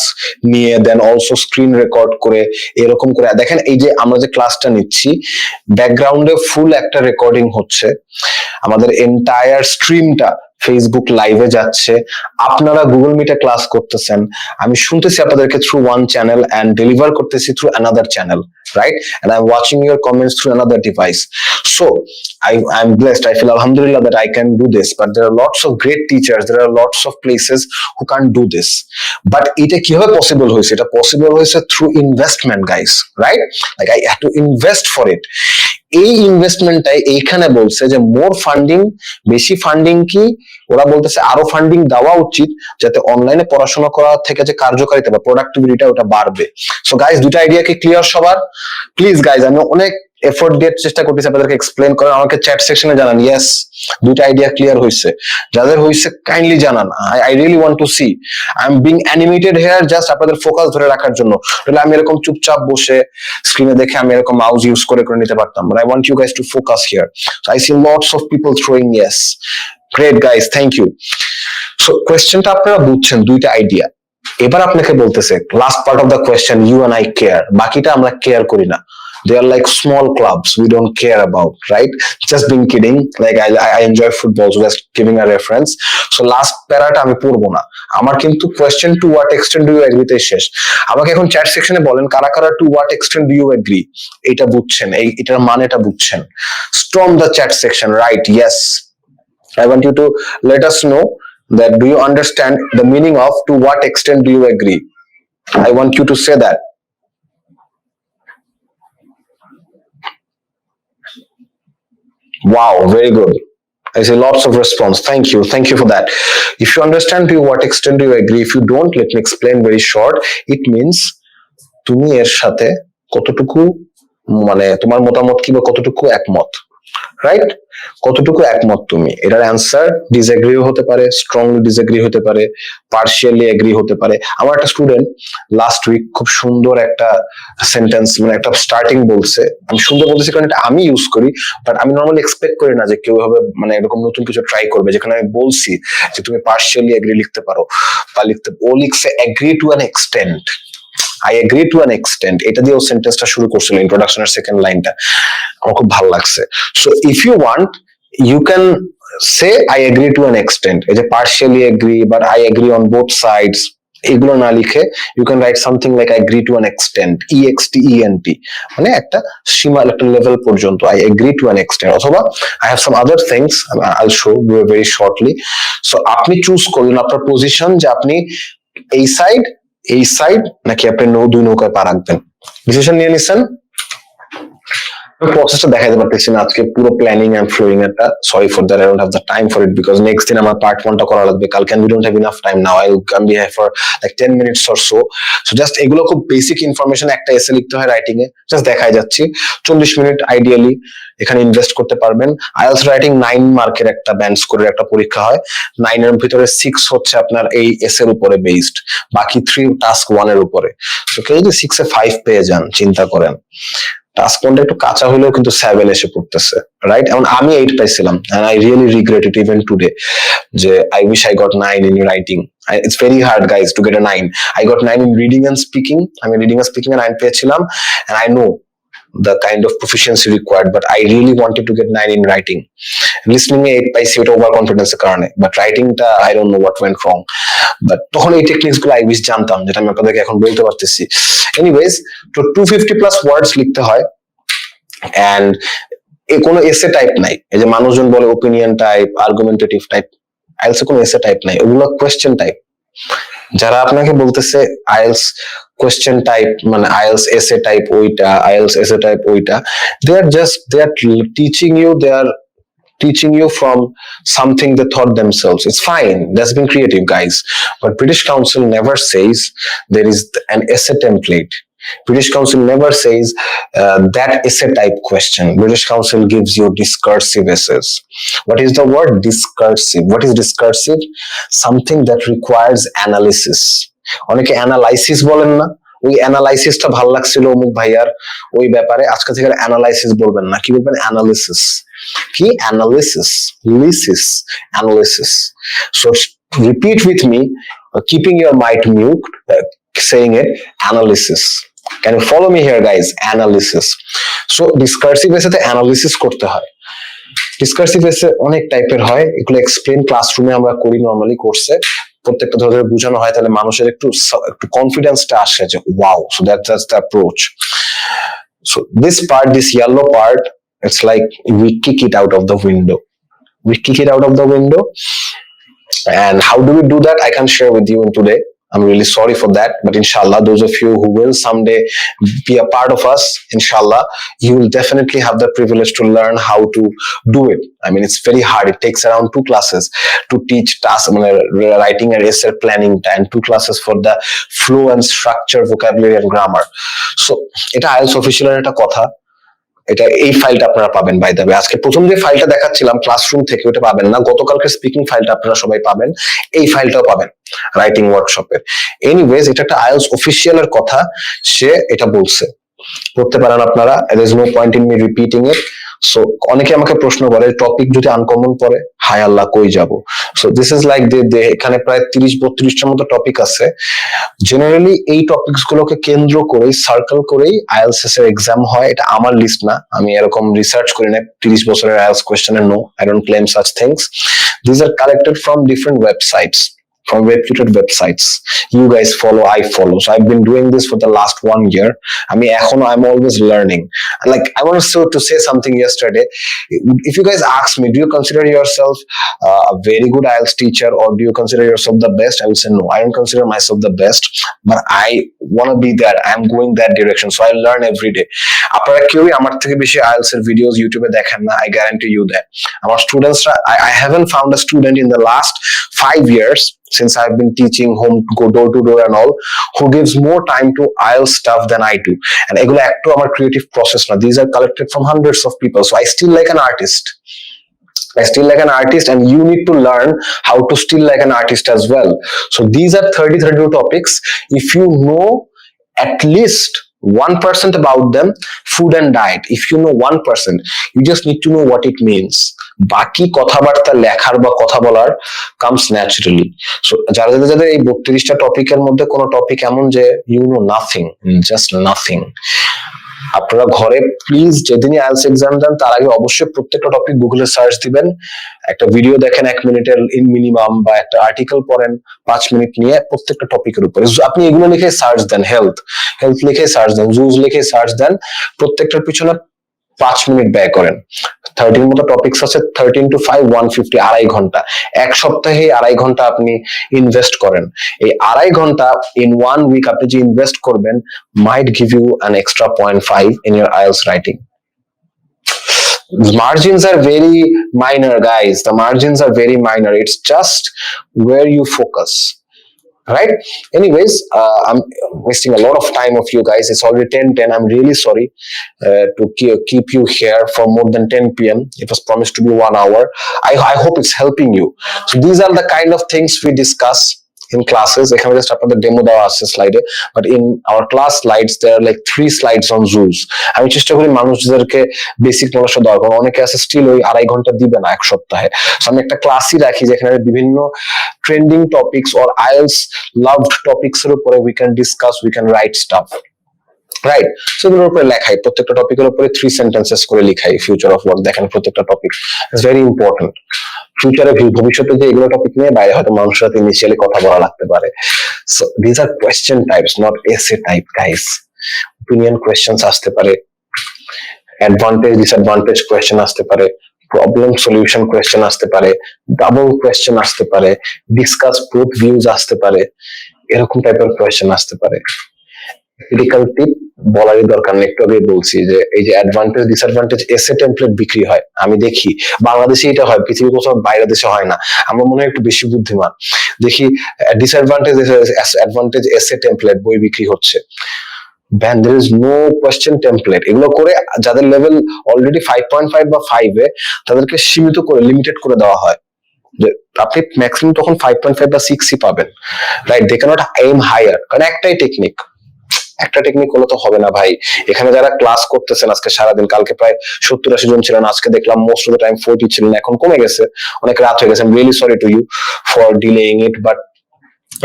নিয়ে দেন অলসো স্ক্রিন রেকর্ড করে এরকম করে। দেখেন এই যে আমরা যে ক্লাসটা নিচ্ছি, ব্যাকগ্রাউন্ডে ফুল একটা রেকর্ডিং হচ্ছে, আমাদের এন্টায়ার স্ট্রিমটা ফেসবুক লাইভে যাচ্ছে, আপনারা গুগল মিটে ক্লাস করতেছেন, আমি শুনতেছি আপনাদেরকে through one channel and deliver করতেছি through another channel, right? And I'm watching your comments through another device. So I'm blessed, I feel alhamdulillah that I can do this, but there are lots of great teachers, there are lots of places who can't do this. But এটা কিভাবে possible হয়েছে? এটা possible হয়েছে through investment guys, right? Like I had to invest for it. এই ইনভেস্টমেন্টটাই এইখানে বলছে যে মোর funding, বেশি ফান্ডিং কি, ওরা বলতেছে আরো ফান্ডিং দেওয়া উচিত যাতে অনলাইনে পড়াশোনা করা থেকে যে কার্যকারিতা বা প্রোডাক্টিভিটিটা ওটা বাড়বে। সো গাইস, দুটো আইডিয়া কি ক্লিয়ার সবার? প্লিজ গাইস, আমি অনেক এফোর্ট দিয়ে চেষ্টা করতেছি আপনাদেরকে এক্সপ্লেন করার, আমাকে চ্যাট সেকশনে জানান ইয়েস দুইটা আইডিয়া ক্লিয়ার হয়েছে। যাদের হয়েছে কাইন্ডলি জানান, I really want to see. I am being animated here just আপনাদের ফোকাস ধরে রাখার জন্য, তাহলে আমি এরকম চুপচাপ বসে স্ক্রিনে দেখে আমি এরকম মাউস ইউজ করে করে নিতে পারতাম, but I want you guys to focus here. So I see lots of people throwing yes. Great guys, thank you. So কোয়েশ্চেনটা আপনারা বুঝছেন, দুইটা আইডিয়া। এবার আপনাকে বলতেছে last part of the question, you and I care, বাকিটা আমরা care করি না। They are like small clubs we don't care about, right? Just being kidding, like I enjoy football, so just giving a reference. So last প্যারাটা আমি পড়বো না, আমার কিন্তু question to what extent do you agree তে শেষ। আমাকে এখন chat সেকশনে বলেন কারা কারা to what extent do you agree এটা বুঝছেন, এটার মানেটা বুঝছেন। Storm the chat section, right? Yes, I want you to let us know that do you understand the meaning of to what extent do you agree. I want you to say that. Wow, very good. I see lots of response. Thank you for that. If you understand to what extent do you agree, if you don't, let me explain very short. It means তুমি এর সাথে কতটুকু মানে তোমার মতামত কি বা কতটুকু একমত, রাইট? কতটুকু একমত তুমি, এটার অ্যান্সার ডিসএগ্রিও হতে পারে, স্ট্রংলি ডিসএগ্রি হতে পারে, পার্শিয়ালি এগ্রি হতে পারে। আমার একটা স্টুডেন্ট লাস্ট উইক খুব সুন্দর একটা সেন্টেন্স মানে একটা স্টার্টিং বলছে, আমি সুন্দর বলতেছি কারণ এটা আমি ইউজ করি, বাট আমি নর্মালি এক্সপেক্ট করি না যে কেউ হবে মানে এরকম নতুন কিছু ট্রাই করবে, যেখানে আমি বলছি যে তুমি পার্শিয়ালি এগ্রি লিখতে পারো বা ও লিখছে agree to an extent, I agree to an extent, এটা দিয়ে ও সেন্টেন্সটা শুরু করছিল, ইন্ট্রোডাকশনের সেকেন্ড লাইনটা আমার খুব ভালো লাগছে। So if you want you can say I agree to an extent, এই যে partially agree but I agree on both sides এগুলো না লিখে you can write something like I agree to an extent, EXTENT, মানে একটা সীমা, একটা level পর্যন্ত I agree to an extent, অথবা I have some other things I'll show you very shortly. So আপনি choose করলেন আপনার পজিশন যে আপনি এই সাইড নাকি আপনি দুই নৌকায় পা রাখবেন, ডিসিশন নিয়ে নিছেন। আমি প্রসেসটা দেখাতে পারতেছি না আজকে, পুরো প্ল্যানিং এন্ড ফ্লোয়িং এটা, sorry for that, I don't have the time for it because next দিন আমার পার্ট 1টা করা লাগবে কালকে, and we don't have enough time now, I will come be here for like 10 minutes or so. So just এগুলো খুব basic information, একটা এসে লিখতে হয় রাইটিং এ, জাস্ট দেখাই যাচ্ছি। 40 মিনিট আইডিয়ালি এখানে ইনভেস্ট করতে পারবেন। আইএলটিএস রাইটিং 9 মার্কের একটা ব্যান্ড স্কোরের একটা পরীক্ষা হয়, 9 এর ভিতরে 6 হচ্ছে আপনার এই এস এর উপরে বেসড, বাকি 3 টাস্ক 1 এর উপরে। তো কেউ যদি 6 এ 5 পেয়ে যান, চিন্তা করেন, টাস্ক 1টা একটু কাঁচা হলেও কিন্তু 7 এসে পড়তেছে, রাইট? এখন আমি 8 পাইছিলাম, and I really regret it even today, যে I wish I got 9 in writing. It's very hard guys to get a 9. I got 9 in reading and speaking. আমি reading and speaking এ 9 পেয়েছিলাম, and I know the kind of proficiency required, but I really wanted to get 9 in writing. Listening এ 8 পাইছি, ওটা over confidence এর কারণে, but রাইটিংটা I don't know what went wrong. But তখন এই techniques গুলো I wish জানতাম, যেটা আমি আপনাদেরকে এখন বলতে পারতেছি। এনিওয়েজ, তো 250 প্লাস ওয়ার্ডস লিখতে হয়, এন্ড কোনো এসে টাইপ নাই। এই যে মানুষজন বলে opinion type, argumentative type, IELTS এ কোনো এসে টাইপ নাই, ওগুলো কোয়েশ্চেন টাইপ। যারা আপনাকে বলতেছে আইএলস কোয়েশ্চেন টাইপ মানে আইএলস এসে টাইপ ওইটা, আইএলস এসে টাইপ ওইটা, they are teaching you from something they thought themselves. It's fine, that's been creative guys, but British Council never says there is an essay template. British Council never says that essay type question. British Council gives you discursive essays. What is the word discursive? What is discursive? Something that requires analysis. অনেকে analysis বলেন না, ওই অ্যানালাইসিসটা ভালো লাগছিল অমুক ভাইয়ার ওই ব্যাপারে, আজকে থেকে অ্যানালাইসিস বলবেন না, কি বলবেন? অ্যানালিসিস। কি? Analysis, লিসিস, analysis. So repeat with me, keeping your mind mute, saying it, analysis. Can you follow me here guys? Analysis. So discursive essay তে analysis করতে হয়। ডিসকার্সিভ এসে অনেক টাইপের হয়, এগুলো এক্সপ্লেন ক্লাসরুমে আমরা করি নরমালি কোর্সে, প্রত্যেকটা ধরে ধরে বোঝানো হয়, তাহলে মানুষের একটু কনফিডেন্সটা আসে যে wow, so that's the approach. So this yellow part, it's like we kick it out of the window. We kick it out of the window. And how do we do that? I can share with you in today. I'm really sorry for that, but inshallah, those of you who will someday be a part of us, inshallah, you will definitely have the privilege to learn how to do it. I mean, it's very hard. It takes around 2 classes to teach task, writing and essay planning, and 2 classes for the flow and structure, vocabulary and grammar. So, এটা IELTS official এর একটা কথা। এটা এই ফাইলটা আপনারা পাবেন by the way. আজকে প্রথম যে ফাইলটা দেখাচ্ছিলাম ক্লাসরুম থেকে, ওটা পাবেন না, গতকালকে স্পিকিং ফাইলটা আপনারা সবাই পাবেন, এই ফাইলটাও পাবেন রাইটিং ওয়ার্কশপের। এনিওয়েজ, এটা একটা আইএলটিএস অফিসিয়াল এর কথা, সে এটা বলছে, পড়তে পারেন আপনারা, there is no point in me repeating it. So অনেকে আমাকে প্রশ্ন করে টপিক যদি আনকমন পড়ে, হায় আল্লাহ কই যাব? সো দিস ইজ লাইক এখানে প্রায় 30-32টার মতো টপিক আছে। জেনারেলি এই টপিকস গুলোকে কেন্দ্র করেই, সার্কেল করেই আইএলটিএস এর এক্সাম হয়। এটা আমার লিস্ট না, আমি এরকম রিসার্চ করি না 30 বছরের আইএলটিএস কোয়েশ্চেনের, no, I don't claim such things. These are collected from different websites, from reputed websites. You guys follow, I follow. So I've been doing this for the last 1 year. I'm always learning. Like, I wanted to say something yesterday. If you guys ask me, do you consider yourself a very good IELTS teacher, or do you consider yourself the best? I will say no, I don't consider myself the best, but I want to be that. I'm going that direction. So I learn every day. আপনারা কেউই আমার থেকে বেশি IELTS এর videos ইউটিউবে দেখেন না, I guarantee you that. আমার স্টুডেন্টসরা, I haven't found a student in the last 5 years since I've been teaching home, go door to door and all, who gives more time to IELTS stuff than I do. And এগুলো একটু আমার creative process না, these are collected from hundreds of people. So I still like an artist. And you need to learn how to still like an artist as well. So these are 32 topics. If you know at least 1% about them, food and diet, if you know 1%, you just need to know what it means. বাকি কথাবার্তা লেখার বা কথা বলার comes naturally. So যাদের এই 32টা টপিকের মধ্যে কোনো টপিক এমন যে you know nothing, just nothing, আপনারা ঘরে প্লিজ যেদিনই আইএলটিএস এক্সাম দেন তার আগে অবশ্যই প্রত্যেকটা টপিক গুগলে সার্চ দিবেন, একটা ভিডিও দেখেন 1 মিনিটের ইন মিনিমাম, বা একটা আর্টিকেল পড়েন 5 মিনিট নিয়ে প্রত্যেকটা টপিকের উপরে। আপনি এগুলো লিখে সার্চ দেন, হেলথ লিখে সার্চ দেন, জুস লিখে সার্চ দেন, প্রত্যেকটার পিছনে 5 মিনিট ব্যয় করেন। 13 মতো টপিকস আছে, 13 to 5 150, 2.5 ঘন্টা। এক সপ্তাহে 2.5 ঘন্টা আপনি ইনভেস্ট করেন। এই 2.5 ঘন্টা ইন 1 উইক আপনি যে ইনভেস্ট করবেন might give you an extra 0.5 in your IELTS writing. Margins are very minor, guys. The margins are very minor. It's just where you focus. Right? Anyways, I'm wasting a lot of time of you guys. It's already 10:10. I'm really sorry to keep you here for more than 10 p.m. It was promised to be 1 hour. I hope it's helping you. So these are the kind of things we discuss in classes. এখানে just আপনাদের demo দেওয়া আছে স্লাইডে, but in our class slides there are like 3 slides on zoos. আমি চেষ্টা করি মানুষদেরকে basic নলেজটা দেওয়ার, কারণ অনেকে আছে স্টিল ওই 2.5 ঘন্টা দিবে না এক সপ্তাহে। সো আমি একটা ক্লাসই রাখি যেখানে বিভিন্ন trending topics or IELTS loved topics এর উপরে we can discuss, we can write stuff, right? So এগুলোর উপরে লেখাই, প্রত্যেকটা টপিকের উপরে 3 sentences করে লিখাই ফিউচার অফ ওয়ার্ক। দেখেন প্রত্যেকটা টপিক ইজ ভেরি ইম্পর্টেন্ট। ফিউচারে ভবিষ্যতে যে এগুলো টপিক নিয়ে বাইরে হয়তো মানুষের সাথে ইনিশিয়ালি কথা বলা লাগতে পারে। So these are question types, not এসে টাইপ গাইস। ওপিনিয়ন কোয়েশ্চেন্স আসতে পারে, অ্যাডভান্টেজ ডিসঅ্যাডভান্টেজ কোয়েশ্চেন আসতে পারে, প্রবলেম সলিউশন কোয়েশ্চেন আসতে পারে, ডাবল কোয়েশ্চেন আসতে পারে, ডিসকাস বোথ ভিউজ আসতে পারে, এরকম টাইপের কোয়েশ্চেন আসতে পারে। ক্রিটিক্যাল টিপ বলারই দরকার নেই, একটু আগে বলছি যে এই যে অ্যাডভান্টেজ ডিসঅ্যাডভান্টেজ এসে টেমপ্লেট বিক্রি হয়, আমি দেখি বাংলাদেশে এটা হয়, পৃথিবীর কোথাও বাইরে দেশে হয় না। আমরা মনে হয় একটু বেশি বুদ্ধিমান। দেখি ডিসঅ্যাডভান্টেজ অ্যাডভান্টেজ এসে টেমপ্লেট বই বিক্রি হচ্ছে। Ban, there is no question template. এগুলো করে যাদের লেভেল অলরেডি 5.5 বা 5-এ তাদেরকে সীমিত করে লিমিটেড করে দেওয়া হয় যে আপনি ম্যাক্সিমাম তখন 5.5 বা 6ই পাবেন, right? They can't aim higher, কারণ একটাই টেকনিক, একটা টেকনিক হলে তো হবে না ভাই। এখানে যারা ক্লাস করতেছেন আজকে সারাদিন, কালকে প্রায় 70-80 জন ছিলেন, আজকে দেখলাম মোস্ট অফ দ্য টাইম 40 ছিলেন, এখন কমে গেছে, অনেক রাত হয়ে গেছে। I am really sorry to you for delaying it, but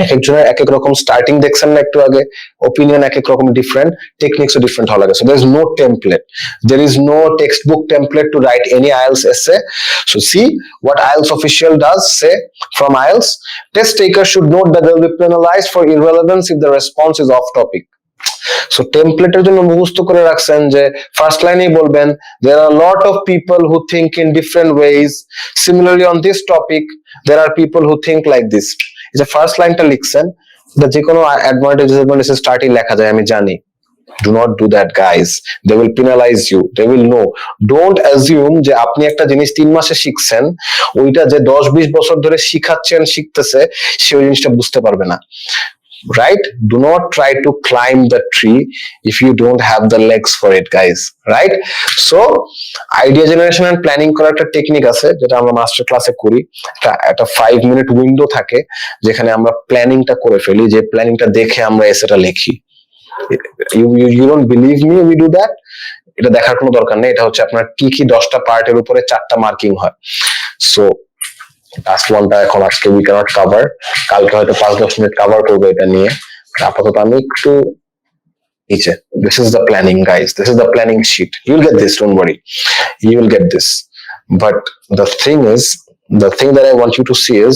এক একজনের এক এক রকম স্টার্টিং দেখছেন না একটু আগে, ওপিনিয়ন এক এক রকম ডিফারেন্ট, টেকনিক্সও ডিফারেন্ট হওয়া লাগে। So there is no template, there is no text book template to write any IELTS essay. So see what IELTS official does say from IELTS: test taker should note that they will be penalized for irrelevance if the response is off topic. So টেমপ্লেটের জন্য মুখস্থ করে রাখছেন যে first লাইনেই বলবেন there are a lot of people who think in different ways, similarly on this topic there are people who think like this. এই যে ফার্স্ট লাইনটা লিখছেন, যে কোনো অ্যাডভান্টেজ ডিসঅ্যাডভান্টেজ স্টার্টিং লেখা যায়, আমি জানি। Do not do that, guys. They will penalize you. They will know. Don't assume যে আপনি একটা জিনিস 3 মাসে শিখছেন, ওইটা যে 10-20 বছর ধরে শিখতেছে সে ওই জিনিসটা বুঝতে পারবে না। Right? Do not try to climb the tree if you don't have the legs for it, guys. Right? So idea generation and planning করার একটা টেকনিক আছে যেটা আমরা মাস্টার ক্লাসে করি। একটা 5-minute উইন্ডো থাকে যেখানে আমরা প্ল্যানিংটা করে ফেলি, যে প্ল্যানিংটা দেখে আমরা এসেটা লিখি। You don't believe me, we do that. এটা দেখার কোনো দরকার নেই। এটা হচ্ছে আপনার কি কি 10টা পার্টের উপরে 4টা মার্কিং হয়। সো টাস্ক 1টা এখন আজকে উই ক্যানট কভার, কালকে হয়তো 5-10 মিনিট কভার করবো এটা নিয়ে। আপাতত আমি একটু নিচে, this is the planning guys, this is the planning sheet, you will get this, don't worry, you will get this. But the thing that I want you to see is,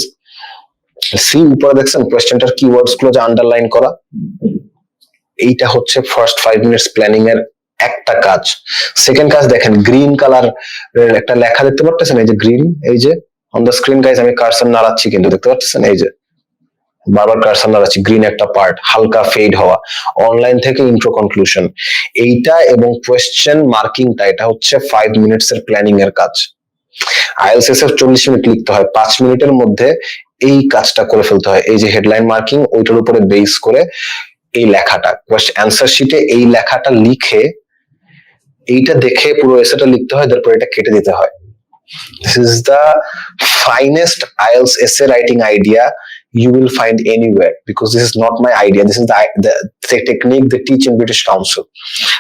see উপরে দেখছেন কোয়েশ্চেনটার keywords গুলো যে underline করা, এইটা হচ্ছে first 5 minutes planning এর একটা কাজ। সেকেন্ড কাজ দেখেন, গ্রিন কালার একটা লেখা দেখতে পাচ্ছেন, এই যে গ্রিন, এই যে অন দ্য স্ক্রিন গাইজ, আমি কার্সর নাড়াচ্ছি কিন্তু দেখতে পাচ্ছেন, এই যে বারবার কার্সর নাড়াচ্ছি, গ্রিন একটা পার্ট, হালকা ফেড হওয়া, অনলাইন থেকে ইন্ট্রো কনক্লুশন, এইটা এবং কোয়েশ্চেন মার্কিংটা, এটা হচ্ছে 5 মিনিটস এর প্ল্যানিং এর কাজ। IELTS এর 40 মিনিট লিখতে হয়, 5 মিনিটের মধ্যে এই কাজটা করে ফেলতে হয়। এই যে হেডলাইন মার্কিং, ওইটার উপরে বেস করে এই লেখাটা, অ্যান্সার শিটে এই লেখাটা লিখে এইটা দেখে পুরো এসেটা লিখতে হয়, তারপর এটা কেটে দিতে হয়। This is the finest IELTS essay writing idea you will find anywhere, because this is not my idea. This is the technique they teach in British Council.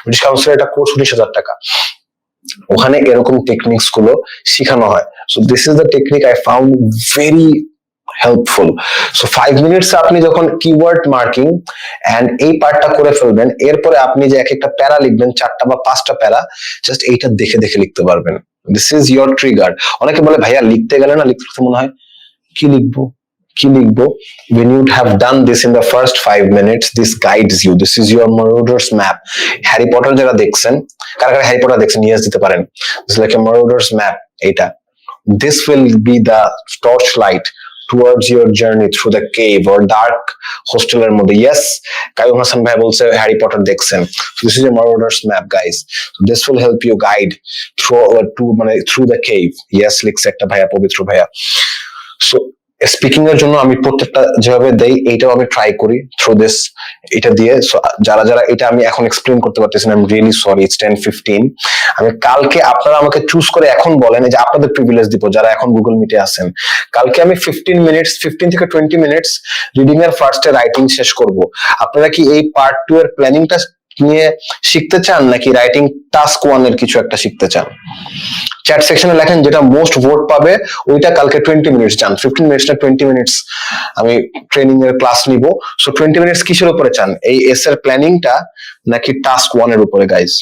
British Council এটা কোর্স 19,000 টাকা, ওখানে এরকম টেকনিক্স গুলো শেখানো হয়। So this is the technique I found very helpful. So 5 minutes আপনি যখন keyword marking and এই পার্টটা করে ফেলবেন, এরপরে আপনি যে এক একটা প্যারা লিখবেন, 4টা বা 5টা প্যারা, জাস্ট এইটা দেখে দেখে লিখতে পারবেন। This is your trigger. অনেকে বলে ভাইয়া লিখতে গেলে না, লিখতে মনে হয় কি লিখবো। When you have done this in the first 5 minutes, this guides you. This is your Marauder's map. Harry Potter যারা দেখছেন, কারা হ্যারি পটার দেখছেন, ইয়েস দিতে পারেন। This is like a Marauder's map. এটা, this will be the torchlight towards your journey through the cave or dark hostel এর মধ্যে yes Qayyum Hasan ভাই বলছে হ্যারি পটার দেখছেন so this is a Marauder's map guys so this will help you guide through the cave yes লিখছে একটা ভাইয়া পবিত্র ভাইয়া so স্পিকিং এর জন্য আমি প্রত্যেকটা যেভাবে দেই এইটাও আমি ট্রাই করি থ্রু দিস এটা দিয়ে সো যারা যারা এটা আমি এখন এক্সপ্লেইন করতে পারতেছি না I am really sorry it's 10:15 আমি কালকে আপনারা আমাকে চুজ করে এখন বলেন যে আপনাদের প্রিভিলেজ দিব যারা এখন গুগল মিটে আছেন কালকে আমি 15 থেকে 20 মিনিটস রিডিং এর ফার্স্টে রাইটিং শেষ করব আপনারা কি এই পার্ট 2 এর প্ল্যানিংটা নিয়ে শিখতে চান নাকি রাইটিং টাস্ক 1 এর কিছু একটা শিখতে চান চ্যাট সেকশনে লেখেন যেটা মোস্ট ভোট পাবে ওইটা কালকে 20 মিনিটস চান 15 মিনিটস না 20 মিনিটস আমি ট্রেনিং এর ক্লাস নিব সো 20 মিনিটস কিসের উপরে চান এই এস এর প্ল্যানিংটা নাকি টাস্ক 1 এর উপরে guys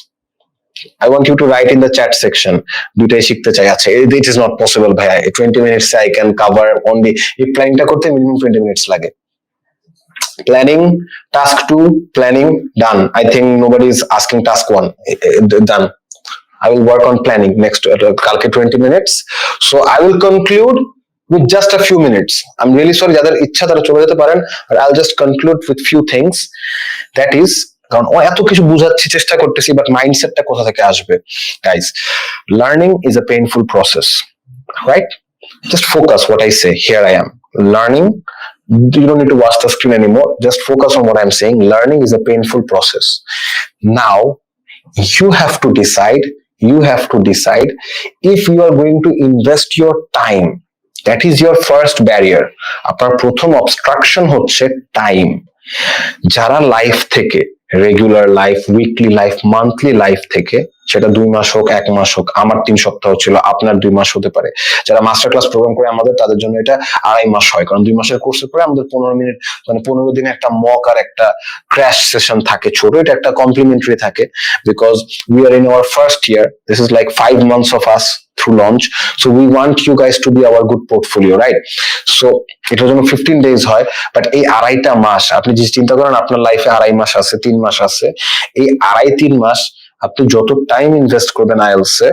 I want you to write in the chat section দুইটাই শিখতে চাই আচ্ছা it is not possible ভাইয়া 20 minutes I can cover only এই প্ল্যানিংটা করতে মিনিমাম 20 মিনিটস লাগে planning task 2 planning done I think nobody is asking task 1 done I will work on planning next kalke 20 minutes so I will conclude with just a few minutes I'm really sorry যাদের ইচ্ছা তারা চলে যেতে পারেন but I'll just conclude with few things that is কারণ ও এত কিছু বোঝাচ্ছি চেষ্টা করতেছি বাট মাইন্ডসেটটা কোথা থেকে আসবে guys learning is a painful process right just focus what I say here I am learning you don't need to watch the screen anymore just focus on what I'm saying learning is a painful process now you have to decide if you are going to invest your time that is your first barrier আপনার প্রথম obstruction হচ্ছে time যারা life থেকে regular life weekly life monthly life থেকে সেটা 2 মাস হোক 1 মাস হোক আমার 3 সপ্তাহ ছিল আপনার 2 মাস হতে পারে যারা মাস্টার ক্লাস প্রোগ্রাম করে আমাদের তাদের জন্য এটা 2.5 মাস হয় কারণ 2 মাসের কোর্সের পরে আমাদের 15 মিনিট 15 দিনে একটা মক আর একটা ক্র্যাশ সেশন থাকে ছোট এটা একটা কমপ্লিমেন্টারি থাকে because we are in our first year this is like 5 months of us through launch so we want you guys to be our good portfolio right so এটার জন্য 15 days হয় but এই 2.5টা মাস আপনি যে চিন্তা করেন আপনার লাইফে 2.5 মাস আছে 3 মাস আছে এই 2.5-3 মাস আপনি যত টাইম ইনভেস্ট করবেন আইএলটিএস এ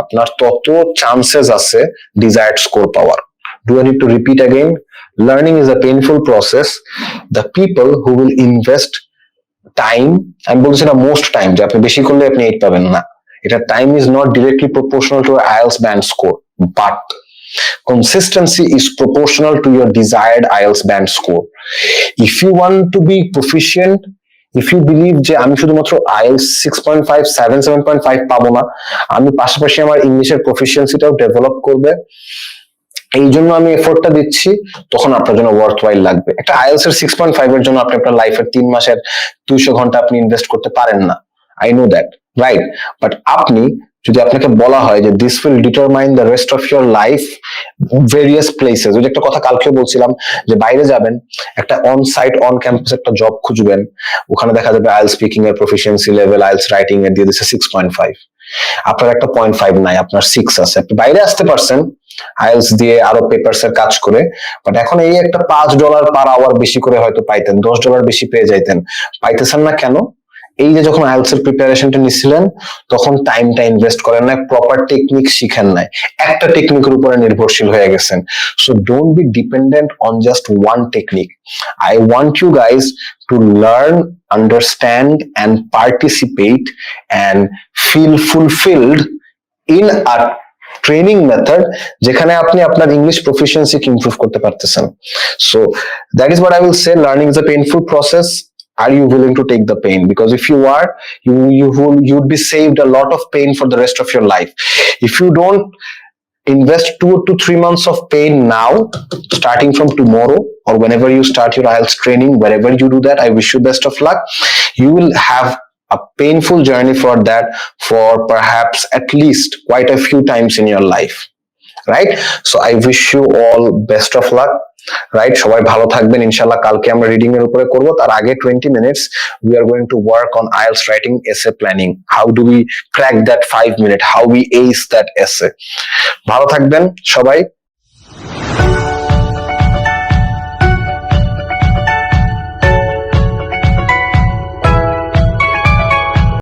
আপনার তত চান্সেস আছে desired score power do I need to repeat again learning is a painful process the people who will invest time আমি বলছি না মোস্ট টাইম যে আপনি বেশি করলে আপনি 8 পাবেন না এটা time is not directly proportional to your IELTS band score but consistency is proportional to your desired IELTS band score if you want to be proficient if you believe যে আমি শুধুমাত্র IELTS 6.5 7 7.5 পাবো না আমি পাশাপাশি আমার ইংলিশের প্রফিসিয়েন্সিটাও ডেভেলপ করবে এই জন্য আমি এফোর্টটা দিচ্ছি তখন আপনার জন্য ওয়ার্থওয়াইল লাগবে একটা IELTS এর 6.5 এর জন্য আপনি আপনার লাইফের 3 মাসের 200 ঘন্টা আপনি ইনভেস্ট করতে পারেন না I know that right but আপনি যদি আপনাকে বলা হয় যে this will determine the rest of your life various places ওই যে একটা কথা কালকেও বলছিলাম যে বাইরে যাবেন একটা অন সাইট অন ক্যাম্পাস একটা জব খুঁজবেন ওখানে দেখা যাবে IELTS স্পিকিং এর প্রফিসিয়েন্সি লেভেল IELTS রাইটিং এর দিয়ে দিচ্ছে 6.5 আপনার একটা 0.5 নাই আপনার 6 আছে আপনি বাইরে আসতে পারছেন IELTS দিয়ে আরো পেপারস এর কাজ করে বাট এখন এই একটা $5 পার আওয়ার বেশি করে হয়তো পাইতেন $10 বেশি পেয়ে যাইতেন পাইতেছেন না কেন এই যে যখন IELTS এর প্রিপারেশনটা নিছিলেন তখন টাইমটা ইনভেস্ট করেন না প্রপার টেকনিক শিখেন নাই একটা টেকনিকের উপরে নির্ভরশীল হয়ে গেছেন so don't be dependent on just one technique I want you guys to learn understand and participate and feel fulfilled in a training method যেখানে আপনি আপনার ইংলিশ প্রফিসিয়েন্সি ইমপ্রুভ করতে পারতেছেন so that is what I will say learning is a painful process are you willing to take the pain because if you are you'd be saved a lot of pain for the rest of your life if you don't invest 2 to 3 months of pain now starting from tomorrow or whenever you start your IELTS training wherever you do that I wish you best of luck you will have a painful journey for that for perhaps at least quite a few times in your life right so I wish you all best of luck right সবাই ভালো থাকবেন ইনশাআল্লাহ কালকে আমরা reading এর উপরে করব তার আগে 20 minutes we are going to work on IELTS writing essay planning how do we crack that 5 minute how we ace that essay ভালো থাকবেন সবাই